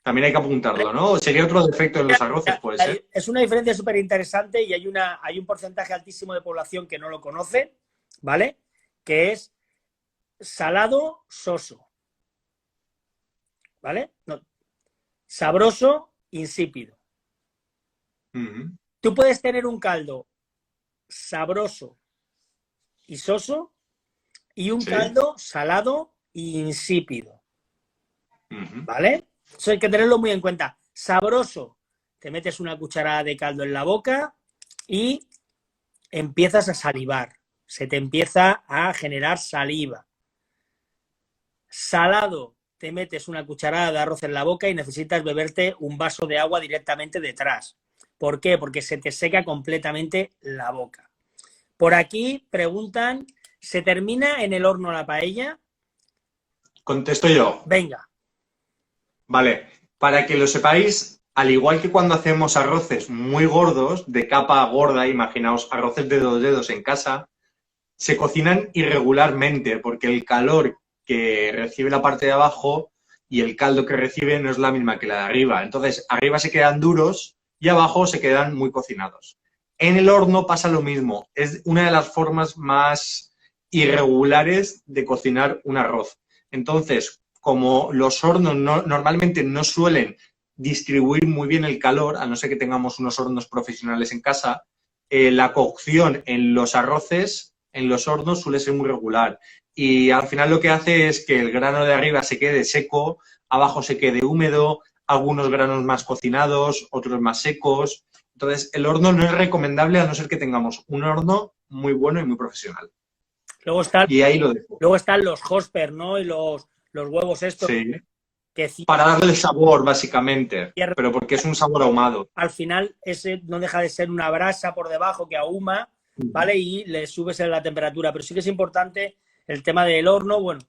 También hay que apuntarlo, ¿no? Sería otro defecto en los arroces, puede ser. Es una diferencia súper interesante y hay un porcentaje altísimo de población que no lo conoce, ¿vale? Que es salado, soso. ¿Vale? No. Sabroso, insípido. Tú puedes tener un caldo sabroso y soso y un caldo salado e insípido. ¿Vale? Eso hay que tenerlo muy en cuenta. Sabroso, te metes una cucharada de caldo en la boca y empiezas a salivar. Se te empieza a generar saliva. Salado, te metes una cucharada de arroz en la boca y necesitas beberte un vaso de agua directamente detrás. ¿Por qué? Porque se te seca completamente la boca. Por aquí preguntan, ¿se termina en el horno la paella? Contesto yo. Venga. Vale, para que lo sepáis, al igual que cuando hacemos arroces muy gordos, de capa gorda, imaginaos arroces de 2 dedos en casa, se cocinan irregularmente porque el calor que recibe la parte de abajo y el caldo que recibe no es la misma que la de arriba. Entonces, arriba se quedan duros y abajo se quedan muy cocinados. En el horno pasa lo mismo. Es una de las formas más irregulares de cocinar un arroz. Entonces, como los hornos normalmente no suelen distribuir muy bien el calor, a no ser que tengamos unos hornos profesionales en casa, la cocción en los arroces, en los hornos, suele ser muy regular. Y al final lo que hace es que el grano de arriba se quede seco, abajo se quede húmedo, algunos granos más cocinados, otros más secos. Entonces, el horno no es recomendable a no ser que tengamos un horno muy bueno y muy profesional. Y ahí lo dejo. Luego están los Hosper, ¿no? Y los huevos estos. Sí. Que para darle sabor, básicamente, pero porque es un sabor ahumado. Al final, ese no deja de ser una brasa por debajo que ahuma, ¿vale? Y le subes la temperatura. Pero sí que es importante el tema del horno. Bueno,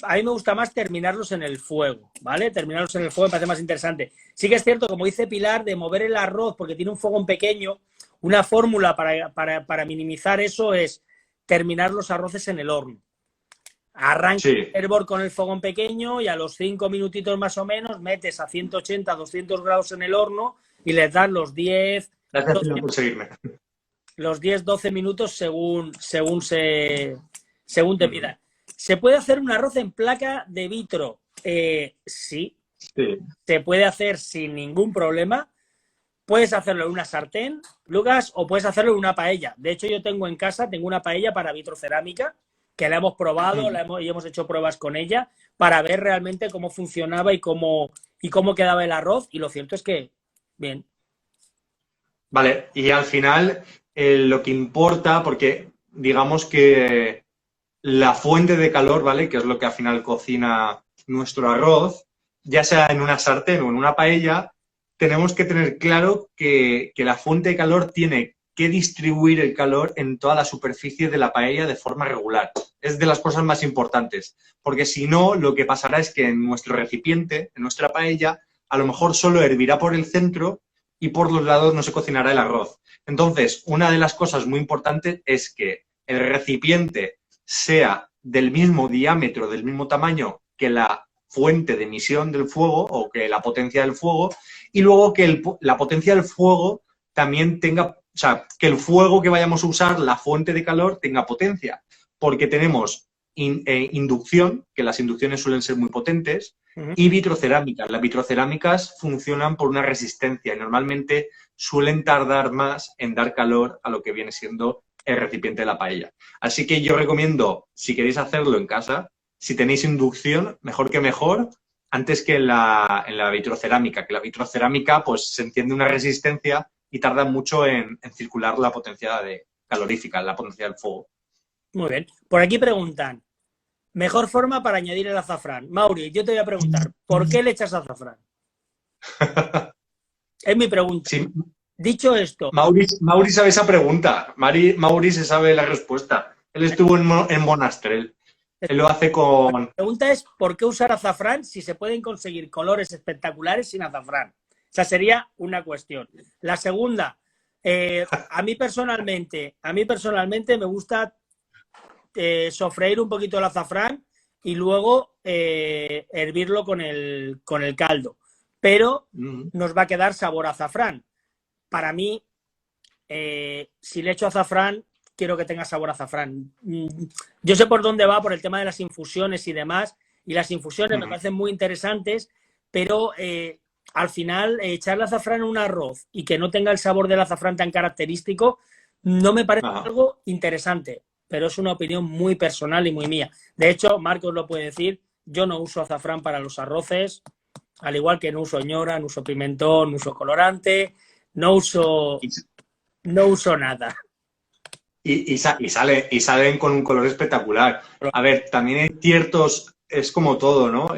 a mí me gusta más terminarlos en el fuego, ¿vale? Terminarlos en el fuego me parece más interesante. Sí que es cierto, como dice Pilar, de mover el arroz, porque tiene un fogón pequeño, una fórmula para minimizar eso es terminar los arroces en el horno. Arranca el hervor con el fogón pequeño y a los 5 minutitos más o menos metes a 180, 200 grados en el horno y les das los 10, Gracias por seguirme. Los 10, 12 minutos según te pidan. ¿Se puede hacer un arroz en placa de vitro? Sí. Se puede hacer sin ningún problema. Puedes hacerlo en una sartén, Lucas, o puedes hacerlo en una paella. De hecho, yo tengo en casa, una paella para vitrocerámica, que la hemos probado y hemos hecho pruebas con ella para ver realmente cómo funcionaba y cómo quedaba el arroz. Y lo cierto es que, bien. Vale, y al final lo que importa, porque digamos que la fuente de calor, ¿vale? Que es lo que al final cocina nuestro arroz, ya sea en una sartén o en una paella, tenemos que tener claro que la fuente de calor tiene que distribuir el calor en toda la superficie de la paella de forma regular. Es de las cosas más importantes, porque si no, lo que pasará es que en nuestro recipiente, en nuestra paella, a lo mejor solo hervirá por el centro y por los lados no se cocinará el arroz. Entonces, una de las cosas muy importantes es que el recipiente sea del mismo diámetro, del mismo tamaño que la fuente de emisión del fuego o que la potencia del fuego, y luego que la potencia del fuego también tenga, o sea, que el fuego que vayamos a usar, la fuente de calor, tenga potencia, porque tenemos inducción, que las inducciones suelen ser muy potentes, y vitrocerámicas. Las vitrocerámicas funcionan por una resistencia y normalmente suelen tardar más en dar calor a lo que viene siendo el recipiente de la paella. Así que yo recomiendo, si queréis hacerlo en casa, si tenéis inducción, mejor que mejor, antes que en la vitrocerámica, que la vitrocerámica pues se enciende una resistencia y tarda mucho en circular la potencia calorífica, la potencia del fuego. Muy bien. Por aquí preguntan, mejor forma para añadir el azafrán. Mauri, yo te voy a preguntar, ¿por qué le echas azafrán? Es mi pregunta. Sí. Dicho esto... Mauri sabe esa pregunta. Mauri se sabe la respuesta. Él estuvo en Monastrell. Él lo hace con... La pregunta es, ¿por qué usar azafrán si se pueden conseguir colores espectaculares sin azafrán? Esa sería una cuestión. La segunda, a mí personalmente me gusta sofreír un poquito el azafrán y luego hervirlo con el caldo. Pero nos va a quedar sabor a azafrán. Para mí, si le echo azafrán, quiero que tenga sabor a azafrán. Yo sé por dónde va, por el tema de las infusiones y demás, y las infusiones me parecen muy interesantes, pero al final echarle azafrán en un arroz y que no tenga el sabor del azafrán tan característico, no me parece algo interesante, pero es una opinión muy personal y muy mía. De hecho, Marcos lo puede decir, yo no uso azafrán para los arroces, al igual que no uso ñora, no uso pimentón, no uso colorante, no uso nada. Y salen con un color espectacular. A ver, también hay ciertos, es como todo, ¿no?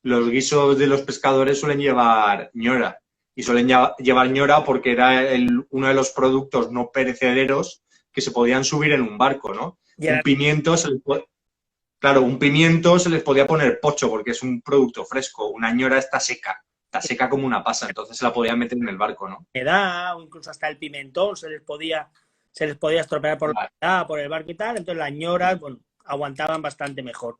Los guisos de los pescadores suelen llevar ñora. Y suelen llevar ñora porque era uno de los productos no perecederos que se podían subir en un barco, ¿no? Un pimiento un pimiento se les podía poner pocho porque es un producto fresco. Una ñora está seca como una pasa, entonces se la podían meter en el barco, ¿no? O incluso hasta el pimentón se les podía estropear por el barco y tal, entonces las ñoras, bueno, aguantaban bastante mejor.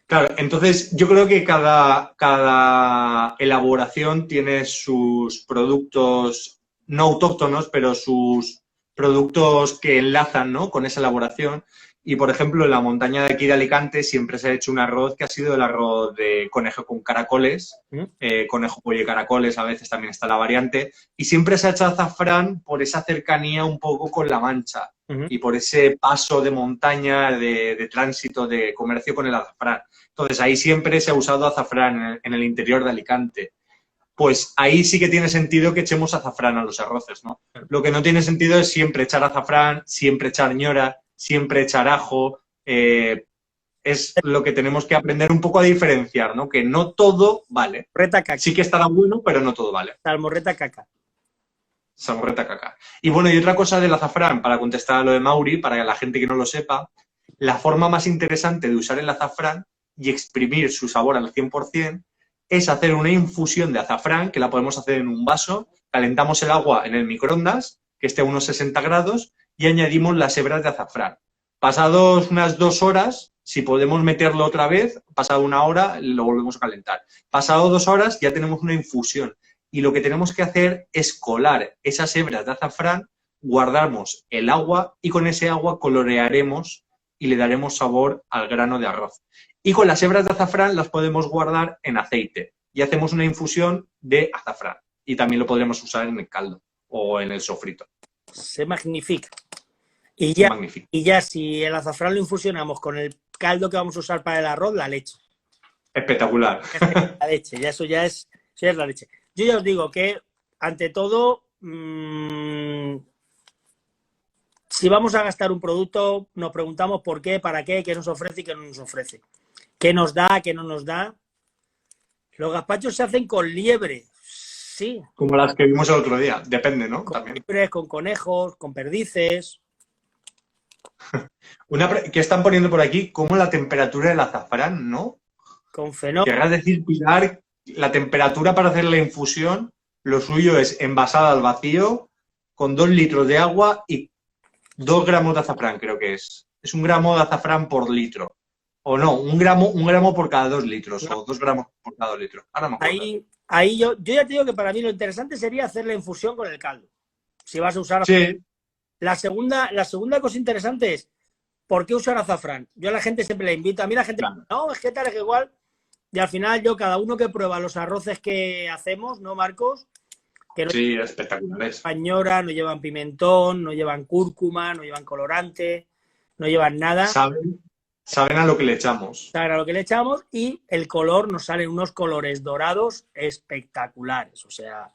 Claro, entonces yo creo que cada elaboración tiene sus productos no autóctonos, pero sus productos que enlazan, ¿no?, con esa elaboración. Y, por ejemplo, en la montaña de aquí de Alicante siempre se ha hecho un arroz que ha sido el arroz de conejo con caracoles, ¿Mm? conejo, pollo y caracoles, a veces también está la variante, y siempre se ha hecho azafrán por esa cercanía un poco con La Mancha Ujú. y por ese paso de montaña, de tránsito, de comercio con el azafrán. Entonces, ahí siempre se ha usado azafrán en el interior de Alicante. Pues ahí sí que tiene sentido que echemos azafrán a los arroces, ¿no? Lo que no tiene sentido es siempre echar azafrán, siempre echar ñora, siempre echar ajo. Es lo que tenemos que aprender un poco a diferenciar, ¿no? Que no todo vale. Salmorreta caca. Sí que estará bueno, pero no todo vale. Salmorreta caca. Salmorreta caca. Y bueno, y otra cosa del azafrán, para contestar a lo de Mauri, para la gente que no lo sepa, la forma más interesante de usar el azafrán y exprimir su sabor al 100% es hacer una infusión de azafrán, que la podemos hacer en un vaso, calentamos el agua en el microondas, que esté a unos 60 grados, y añadimos las hebras de azafrán. Pasados unas 2 horas, si podemos meterlo otra vez, pasado 1 hora, lo volvemos a calentar. Pasado 2 horas, ya tenemos una infusión. Y lo que tenemos que hacer es colar esas hebras de azafrán, guardamos el agua y con ese agua colorearemos y le daremos sabor al grano de arroz. Y con las hebras de azafrán las podemos guardar en aceite y hacemos una infusión de azafrán. Y también lo podremos usar en el caldo o en el sofrito. Se magnifica. Es magnífico. Y ya si el azafrán lo infusionamos con el caldo que vamos a usar para el arroz, la leche. Espectacular. La leche, ya eso ya es la leche. Yo ya os digo que, ante todo, si vamos a gastar un producto, nos preguntamos por qué, para qué nos ofrece y qué no nos ofrece. ¿Qué nos da, qué no nos da? Los gazpachos se hacen con liebre, sí. Como las que vimos el otro día. Depende, ¿no? Con También. liebres, con conejos, con perdices. ¿Qué están poniendo por aquí? Como la temperatura del azafrán, ¿no? Con fenómeno. Querrás decir, Pilar, la temperatura para hacer la infusión, lo suyo es envasada al vacío, con 2 litros de agua y 2 gramos de azafrán, creo que es. Es 1 gramo de azafrán por litro. O no, 1 gramo por cada 2 litros, no. O 2 gramos por cada 2 litros. Ahora me acuerdo. Ahí yo ya te digo que para mí lo interesante sería hacer la infusión con el caldo. Si vas a usar... Sí. La segunda cosa interesante es, ¿por qué usar azafrán? Yo a la gente siempre le invito, a mí la gente, claro, no, es que tal, es que igual, y al final cada uno que prueba los arroces que hacemos, ¿no, Marcos? Que no, sí, espectaculares. No llevan ñora, no llevan pimentón, no llevan cúrcuma, no llevan colorante, no llevan nada. Saben a lo que le echamos. Saben a lo que le echamos y el color, nos salen unos colores dorados espectaculares. O sea,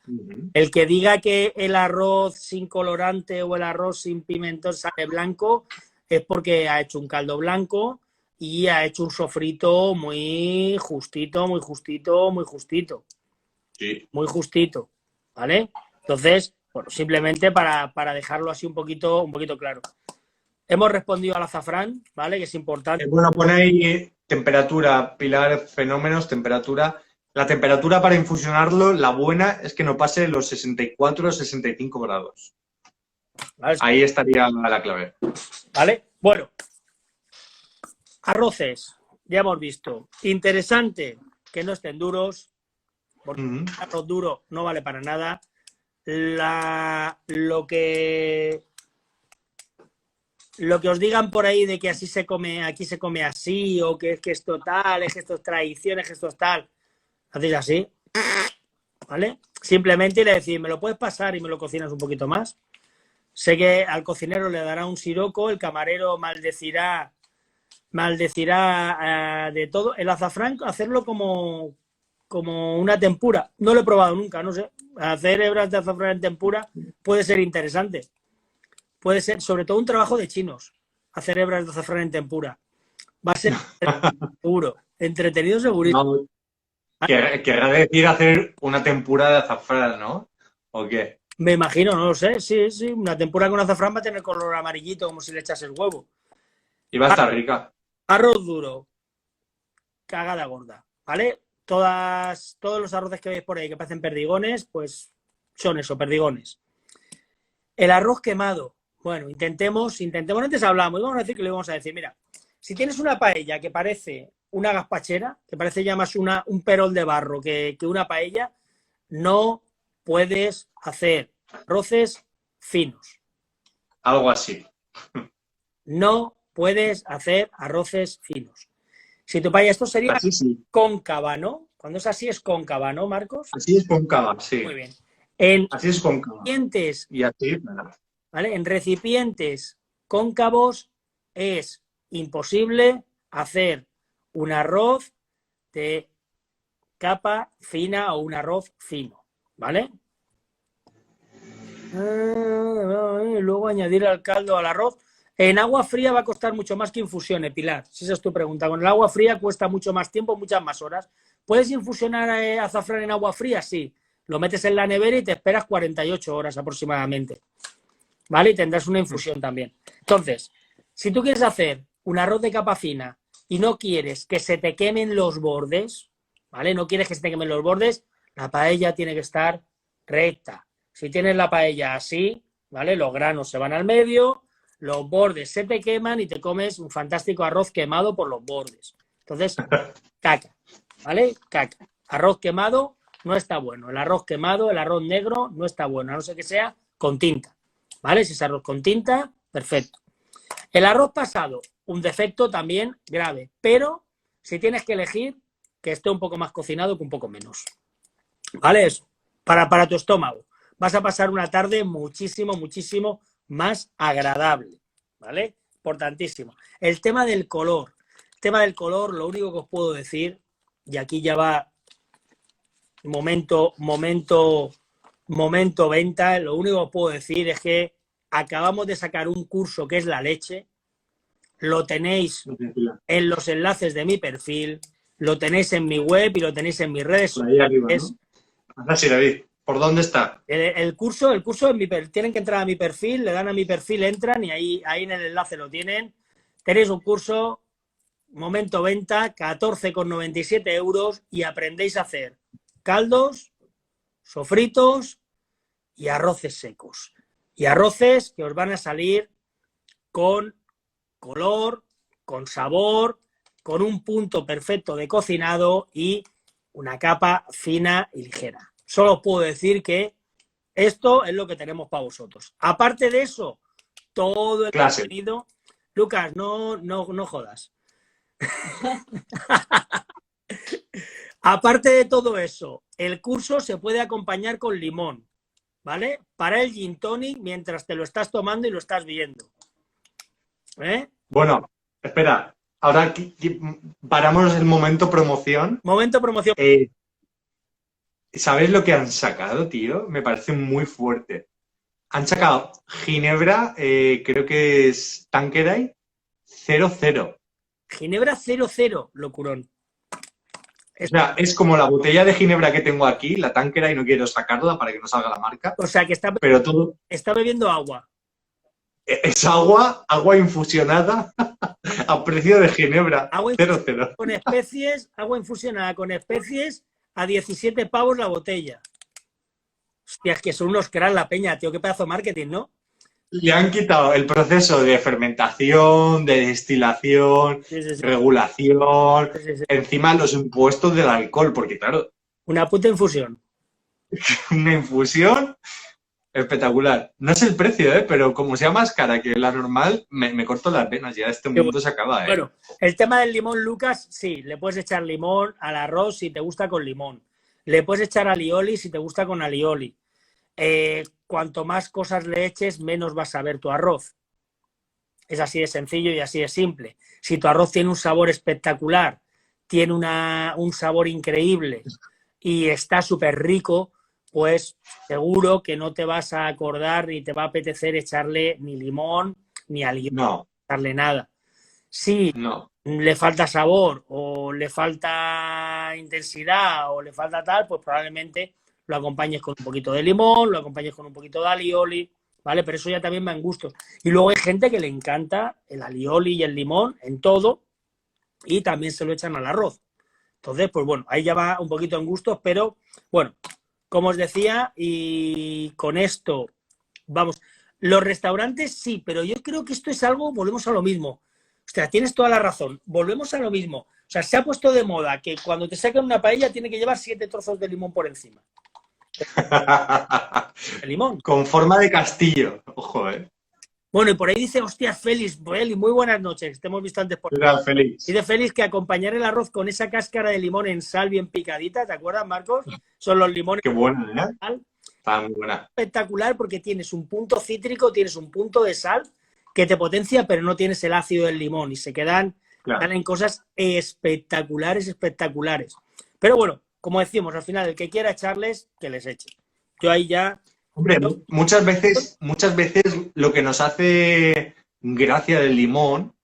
el que diga que el arroz sin colorante o el arroz sin pimentón sale blanco es porque ha hecho un caldo blanco y ha hecho un sofrito muy justito, muy justito, muy justito. Sí. Muy justito, ¿vale? Entonces, bueno, simplemente para dejarlo así un poquito claro. Hemos respondido al azafrán, ¿vale? Que es importante. Bueno, pone ahí temperatura, Pilar, fenómenos, temperatura. La temperatura para infusionarlo, la buena es que no pase los 64 o 65 grados. ¿Vale? Ahí estaría la clave. ¿Vale? Bueno. Arroces, ya hemos visto. Interesante que no estén duros, porque un arroz duro no vale para nada. Lo que os digan por ahí de que así se come, aquí se come así, o que es que esto tal, es que esto es tradición, es que esto es tal, hacéis así, ¿vale? Simplemente le decís, ¿me lo puedes pasar y me lo cocinas un poquito más? Sé que al cocinero le dará un siroco, el camarero maldecirá de todo. El azafrán, hacerlo como una tempura. No lo he probado nunca, no sé. Hacer hebras de azafrán en tempura puede ser interesante. Puede ser, sobre todo, un trabajo de chinos. Hacer hebras de azafrán en tempura. Va a ser seguro. Entretenido segurísimo. No, querrá decir hacer una tempura de azafrán, ¿no? ¿O qué? Me imagino, no lo sé. Sí. Una tempura con azafrán va a tener color amarillito, como si le echas el huevo. Y va a estar rica. Arroz duro. Cagada gorda, ¿vale? Todos los arroces que veis por ahí que parecen perdigones, pues son eso, perdigones. El arroz quemado. Bueno, intentemos, antes hablamos, y vamos a decir que le vamos a decir, mira, si tienes una paella que parece una gazpachera, que parece ya más un perol de barro que una paella, no puedes hacer arroces finos. Algo así. No puedes hacer arroces finos. Si tu paella, esto sería Así sí. cóncava, ¿no? Cuando es así es cóncava, ¿no, Marcos? Así es cóncava, sí. Muy bien. En Así es cóncava. recipientes, Y así, nada. ¿vale? En recipientes cóncavos es imposible hacer un arroz de capa fina o un arroz fino, ¿vale? Y luego añadir al caldo al arroz. En agua fría va a costar mucho más que infusione, Pilar, si esa es tu pregunta. Con el agua fría cuesta mucho más tiempo, muchas más horas. ¿Puedes infusionar azafrán en agua fría? Sí. Lo metes en la nevera y te esperas 48 horas aproximadamente, ¿vale? Y tendrás una infusión también. Entonces, si tú quieres hacer un arroz de capa fina y no quieres que se te quemen los bordes, ¿vale? No quieres que se te quemen los bordes, la paella tiene que estar recta. Si tienes la paella así, ¿vale? Los granos se van al medio, los bordes se te queman y te comes un fantástico arroz quemado por los bordes. Entonces, caca, ¿vale? Caca. Arroz quemado no está bueno. El arroz quemado, el arroz negro no está bueno, a no ser que sea con tinta, ¿vale? Si es arroz con tinta, perfecto. El arroz pasado, un defecto también grave, pero si tienes que elegir, que esté un poco más cocinado que un poco menos, ¿vale? Eso, para tu estómago. Vas a pasar una tarde muchísimo, muchísimo más agradable, ¿vale? Importantísimo. El tema del color. El tema del color, lo único que os puedo decir, y aquí ya va momento venta, lo único que os puedo decir es que acabamos de sacar un curso que es la leche, lo tenéis en los enlaces de mi perfil, lo tenéis en mi web y lo tenéis en mis redes Por ahí arriba, sociales. ¿no? Así, David. ¿Por dónde está? El curso en mi perfil, tienen que entrar a mi perfil, le dan a mi perfil, entran y ahí en el enlace lo tienen. Tenéis un curso, momento venta, 14,97 € y aprendéis a hacer caldos, sofritos y arroces secos. Y arroces que os van a salir con color, con sabor, con un punto perfecto de cocinado y una capa fina y ligera. Solo os puedo decir que esto es lo que tenemos para vosotros. Aparte de eso, todo el Clase. contenido... Lucas, no jodas. Aparte de todo eso, el curso se puede acompañar con limón, ¿vale? Para el gin tonic mientras te lo estás tomando y lo estás viendo. ¿Eh? Bueno, espera. Ahora paramos el momento promoción. Momento promoción. ¿Sabes lo que han sacado, tío? Me parece muy fuerte. Han sacado Ginebra, creo que es Tanqueray, 0,0. Ginebra 0,0, locurón. O sea, es como la botella de Ginebra que tengo aquí, la Tanqueray, no quiero sacarla para que no salga la marca. O sea, que pero todo está bebiendo agua. Es agua infusionada a precio de Ginebra, Agua 0,0. Con especies, agua infusionada con especies a 17 pavos la botella. Hostia, es que son unos cracks la peña, tío, qué pedazo de marketing, ¿no? Le han quitado el proceso de fermentación, de destilación, Sí. regulación, Sí. encima los impuestos del alcohol, porque claro, Una puta infusión. una infusión espectacular. No es el precio, pero como sea más cara que la normal, me corto las venas, ya este mundo se acaba, Bueno, el tema del limón, Lucas, sí, le puedes echar limón al arroz si te gusta con limón. Le puedes echar alioli si te gusta con alioli. Cuanto más cosas le eches, menos vas a ver tu arroz. Es así de sencillo y así de simple. Si tu arroz tiene un sabor espectacular, tiene un sabor increíble y está súper rico, pues seguro que no te vas a acordar ni te va a apetecer echarle ni limón ni alioli, no echarle nada. Si le falta sabor o le falta intensidad o le falta tal, pues probablemente lo acompañes con un poquito de limón, lo acompañes con un poquito de alioli, ¿vale? Pero eso ya también va en gustos. Y luego hay gente que le encanta el alioli y el limón en todo y también se lo echan al arroz. Entonces, pues bueno, ahí ya va un poquito en gustos, pero bueno, como os decía, y con esto vamos. Los restaurantes sí, pero yo creo que esto es algo, volvemos a lo mismo. O sea, tienes toda la razón, volvemos a lo mismo. sea, se ha puesto de moda que cuando te sacan una paella tiene que llevar 7 trozos de limón por encima. El limón. Con forma de castillo. Ojo, ¿eh? Bueno, y por ahí dice, hostia, Félix, Félix, muy buenas noches, te hemos visto antes por... Era feliz. Dice Félix que acompañar el arroz con esa cáscara de limón en sal bien picadita, ¿te acuerdas, Marcos? Son los limones Qué buena, ¿eh? en sal. Está muy buena. Espectacular porque tienes un punto cítrico, tienes un punto de sal que te potencia, pero no tienes el ácido del limón y se quedan, Claro. salen cosas espectaculares, espectaculares. Pero bueno, como decimos, al final el que quiera echarles, que les eche. Yo ahí ya... Hombre, muchas veces lo que nos hace gracia del limón,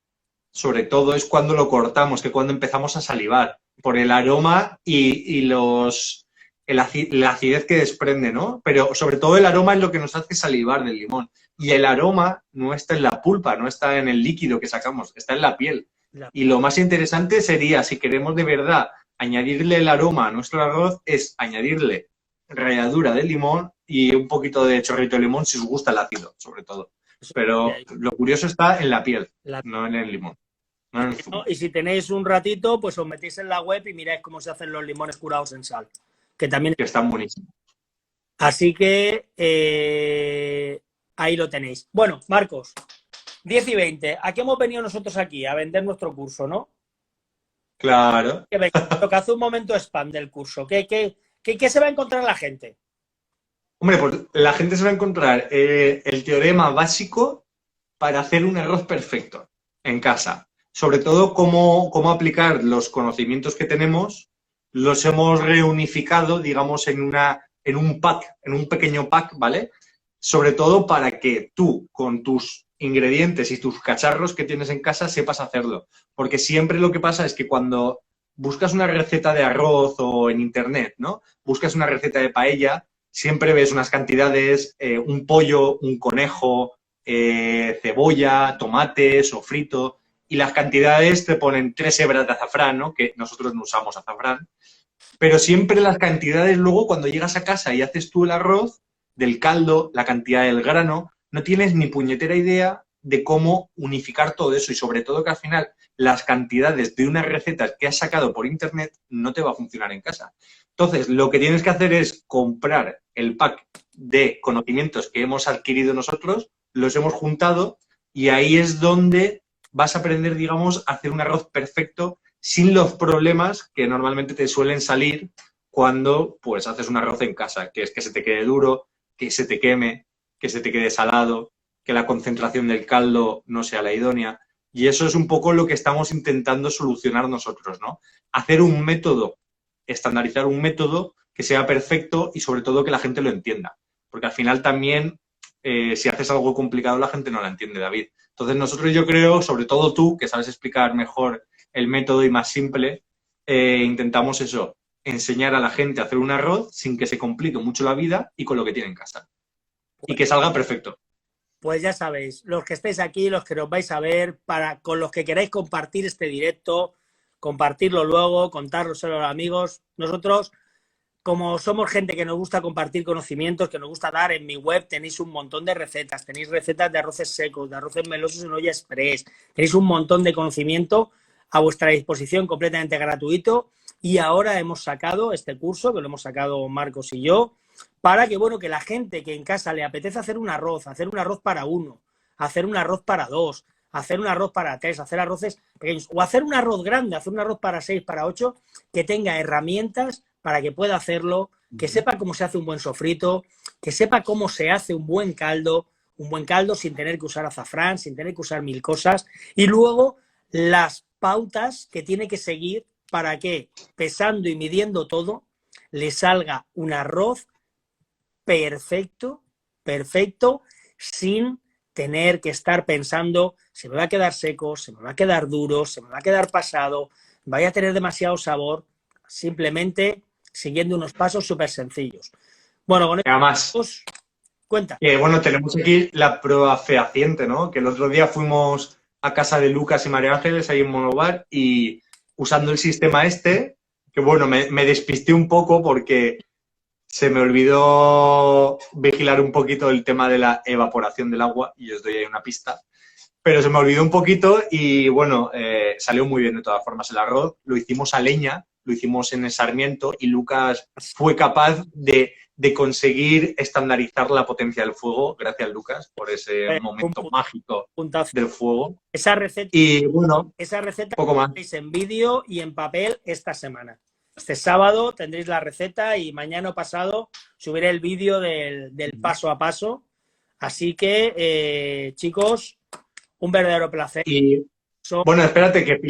sobre todo, es cuando lo cortamos, que cuando empezamos a salivar, por el aroma y la acidez que desprende, ¿no? Pero sobre todo el aroma es lo que nos hace salivar del limón. Y el aroma no está en la pulpa, no está en el líquido que sacamos, está en la piel. Y lo más interesante sería, si queremos de verdad añadirle el aroma a nuestro arroz, es añadirle ralladura de limón y un poquito de chorrito de limón si os gusta el ácido, sobre todo. Pero lo curioso está en la piel, no en el limón. No en el zumo. Y si tenéis un ratito, pues os metéis en la web y miráis cómo se hacen los limones curados en sal. Que también... Que están buenísimos. Así que ahí lo tenéis. Bueno, Marcos, 10 y 20. ¿A qué hemos venido nosotros aquí? A vender nuestro curso, ¿no? Claro. Que hace un momento spam del curso. ¿Qué se va a encontrar la gente? Hombre, pues la gente se va a encontrar el teorema básico para hacer un arroz perfecto en casa. Sobre todo cómo aplicar los conocimientos que tenemos, los hemos reunificado, digamos, en un pack, en un pequeño pack, ¿vale? Sobre todo para que tú, con tus ingredientes y tus cacharros que tienes en casa, sepas hacerlo. Porque siempre lo que pasa es que cuando buscas una receta de arroz o en internet, ¿no? Buscas una receta de paella, siempre ves unas cantidades, un pollo, un conejo, cebolla, tomate, sofrito, y las cantidades te ponen 3 hebras de azafrán, ¿no? Que nosotros no usamos azafrán. Pero siempre las cantidades luego, cuando llegas a casa y haces tú el arroz, del caldo, la cantidad del grano, no tienes ni puñetera idea de cómo unificar todo eso y sobre todo que al final las cantidades de unas recetas que has sacado por internet no te va a funcionar en casa. Entonces, lo que tienes que hacer es comprar el pack de conocimientos que hemos adquirido nosotros, los hemos juntado y ahí es donde vas a aprender, digamos, a hacer un arroz perfecto sin los problemas que normalmente te suelen salir cuando pues haces un arroz en casa, que es que se te quede duro, que se te queme, que se te quede salado, que la concentración del caldo no sea la idónea. Y eso es un poco lo que estamos intentando solucionar nosotros, ¿no? Hacer un método, estandarizar un método que sea perfecto y sobre todo que la gente lo entienda. Porque al final también, si haces algo complicado, la gente no la entiende, David. Entonces nosotros yo creo, sobre todo tú, que sabes explicar mejor el método y más simple, intentamos eso, enseñar a la gente a hacer un arroz sin que se complique mucho la vida y con lo que tiene en casa. Y que salga perfecto. Pues ya sabéis, los que estéis aquí, los que nos vais a ver, con los que queráis compartir este directo, compartirlo luego, contárselo a los amigos. Nosotros, como somos gente que nos gusta compartir conocimientos, que nos gusta dar, en mi web tenéis un montón de recetas. Tenéis recetas de arroces secos, de arroces melosos en olla express. Tenéis un montón de conocimiento a vuestra disposición, completamente gratuito. Y ahora hemos sacado este curso, que lo hemos sacado Marcos y yo, para que, bueno, que la gente que en casa le apetece hacer un arroz para uno, hacer un arroz para dos, hacer un arroz para tres, hacer arroces pequeños, o hacer un arroz grande, hacer un arroz para 6, para 8, que tenga herramientas para que pueda hacerlo, que sepa cómo se hace un buen sofrito, que sepa cómo se hace un buen caldo sin tener que usar azafrán, sin tener que usar mil cosas, y luego las pautas que tiene que seguir para que, pesando y midiendo todo, le salga un arroz perfecto, sin tener que estar pensando, se me va a quedar seco, se me va a quedar duro, se me va a quedar pasado, vaya a tener demasiado sabor, simplemente siguiendo unos pasos súper sencillos. Bueno, con además, cuenta. Bueno, tenemos aquí la prueba fehaciente, ¿no? Que el otro día fuimos a casa de Lucas y María Ángeles, ahí en Monobar, y usando el sistema este, que bueno, me despisté un poco porque se me olvidó vigilar un poquito el tema de la evaporación del agua, y os doy ahí una pista. pero se me olvidó un poquito y bueno, salió muy bien de todas formas el arroz. Lo hicimos a leña, lo hicimos en el Sarmiento y Lucas fue capaz de conseguir estandarizar la potencia del fuego. Gracias, Lucas, por ese momento mágico puntazo. del fuego. Esa receta, Y bueno, poco más. tenéis en vídeo y en papel esta semana. Este sábado tendréis la receta y mañana o pasado subiré el vídeo del paso a paso. Así que, chicos, un verdadero placer. Y bueno, espérate, que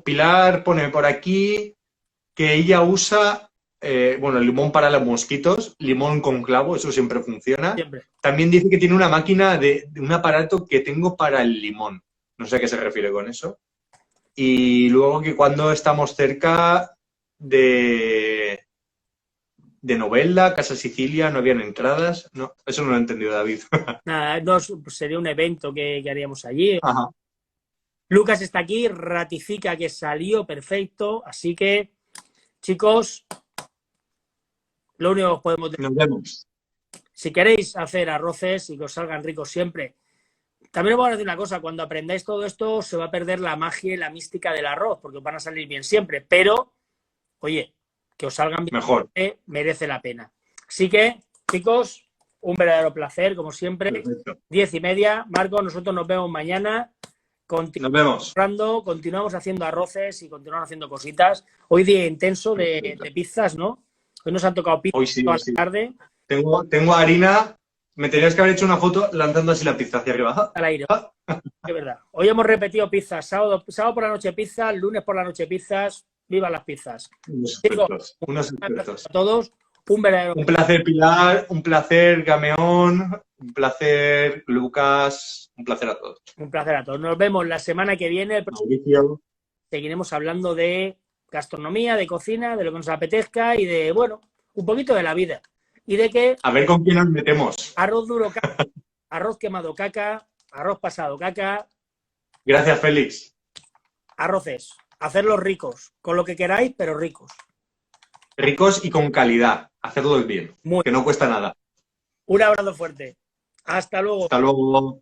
Pilar pone por aquí que ella usa, bueno, limón para los mosquitos, limón con clavo, eso siempre funciona. Siempre. También dice que tiene una máquina de un aparato que tengo para el limón. No sé a qué se refiere con eso. Y luego que cuando estamos cerca de Novelda, Casa Sicilia, no habían entradas. No, eso no lo he entendido, David. Nada, no, sería un evento que haríamos allí. Ajá. Lucas está aquí, ratifica que salió perfecto, así que, chicos, lo único que os podemos decir, Nos vemos. si queréis hacer arroces y que os salgan ricos siempre, también os voy a decir una cosa, cuando aprendáis todo esto se va a perder la magia y la mística del arroz, porque os van a salir bien siempre, pero, oye, que os salgan bien mejor, merece la pena. Así que, chicos, un verdadero placer, como siempre. Perfecto. 10:30. Marco, nosotros nos vemos mañana. Nos vemos. Continuamos haciendo arroces y continuamos haciendo cositas. Hoy día intenso de pizzas, ¿no? Hoy nos han tocado pizzas Hoy sí, toda hoy sí. la tarde. Tengo harina. Me tenías que haber hecho una foto lanzando así la pizza hacia arriba. Al aire. Es verdad. Hoy hemos repetido pizzas. Sábado por la noche pizzas, lunes por la noche pizzas. ¡Viva las pizzas! Unos expertos. A todos, un verdadero... Un placer, Pilar. Un placer, Gameón. Un placer, Lucas. Un placer a todos. Un placer a todos. Nos vemos la semana que viene. Mauricio. Seguiremos hablando de gastronomía, de cocina, de lo que nos apetezca y de, bueno, un poquito de la vida. Y de que... A ver con quién nos metemos. Arroz duro caca, arroz quemado caca, arroz pasado caca. Gracias, Félix. Arroces. Hacerlos ricos. Con lo que queráis, pero ricos. Ricos y con calidad. Hacerlos bien. Que no cuesta nada. Un abrazo fuerte. Hasta luego. Hasta luego.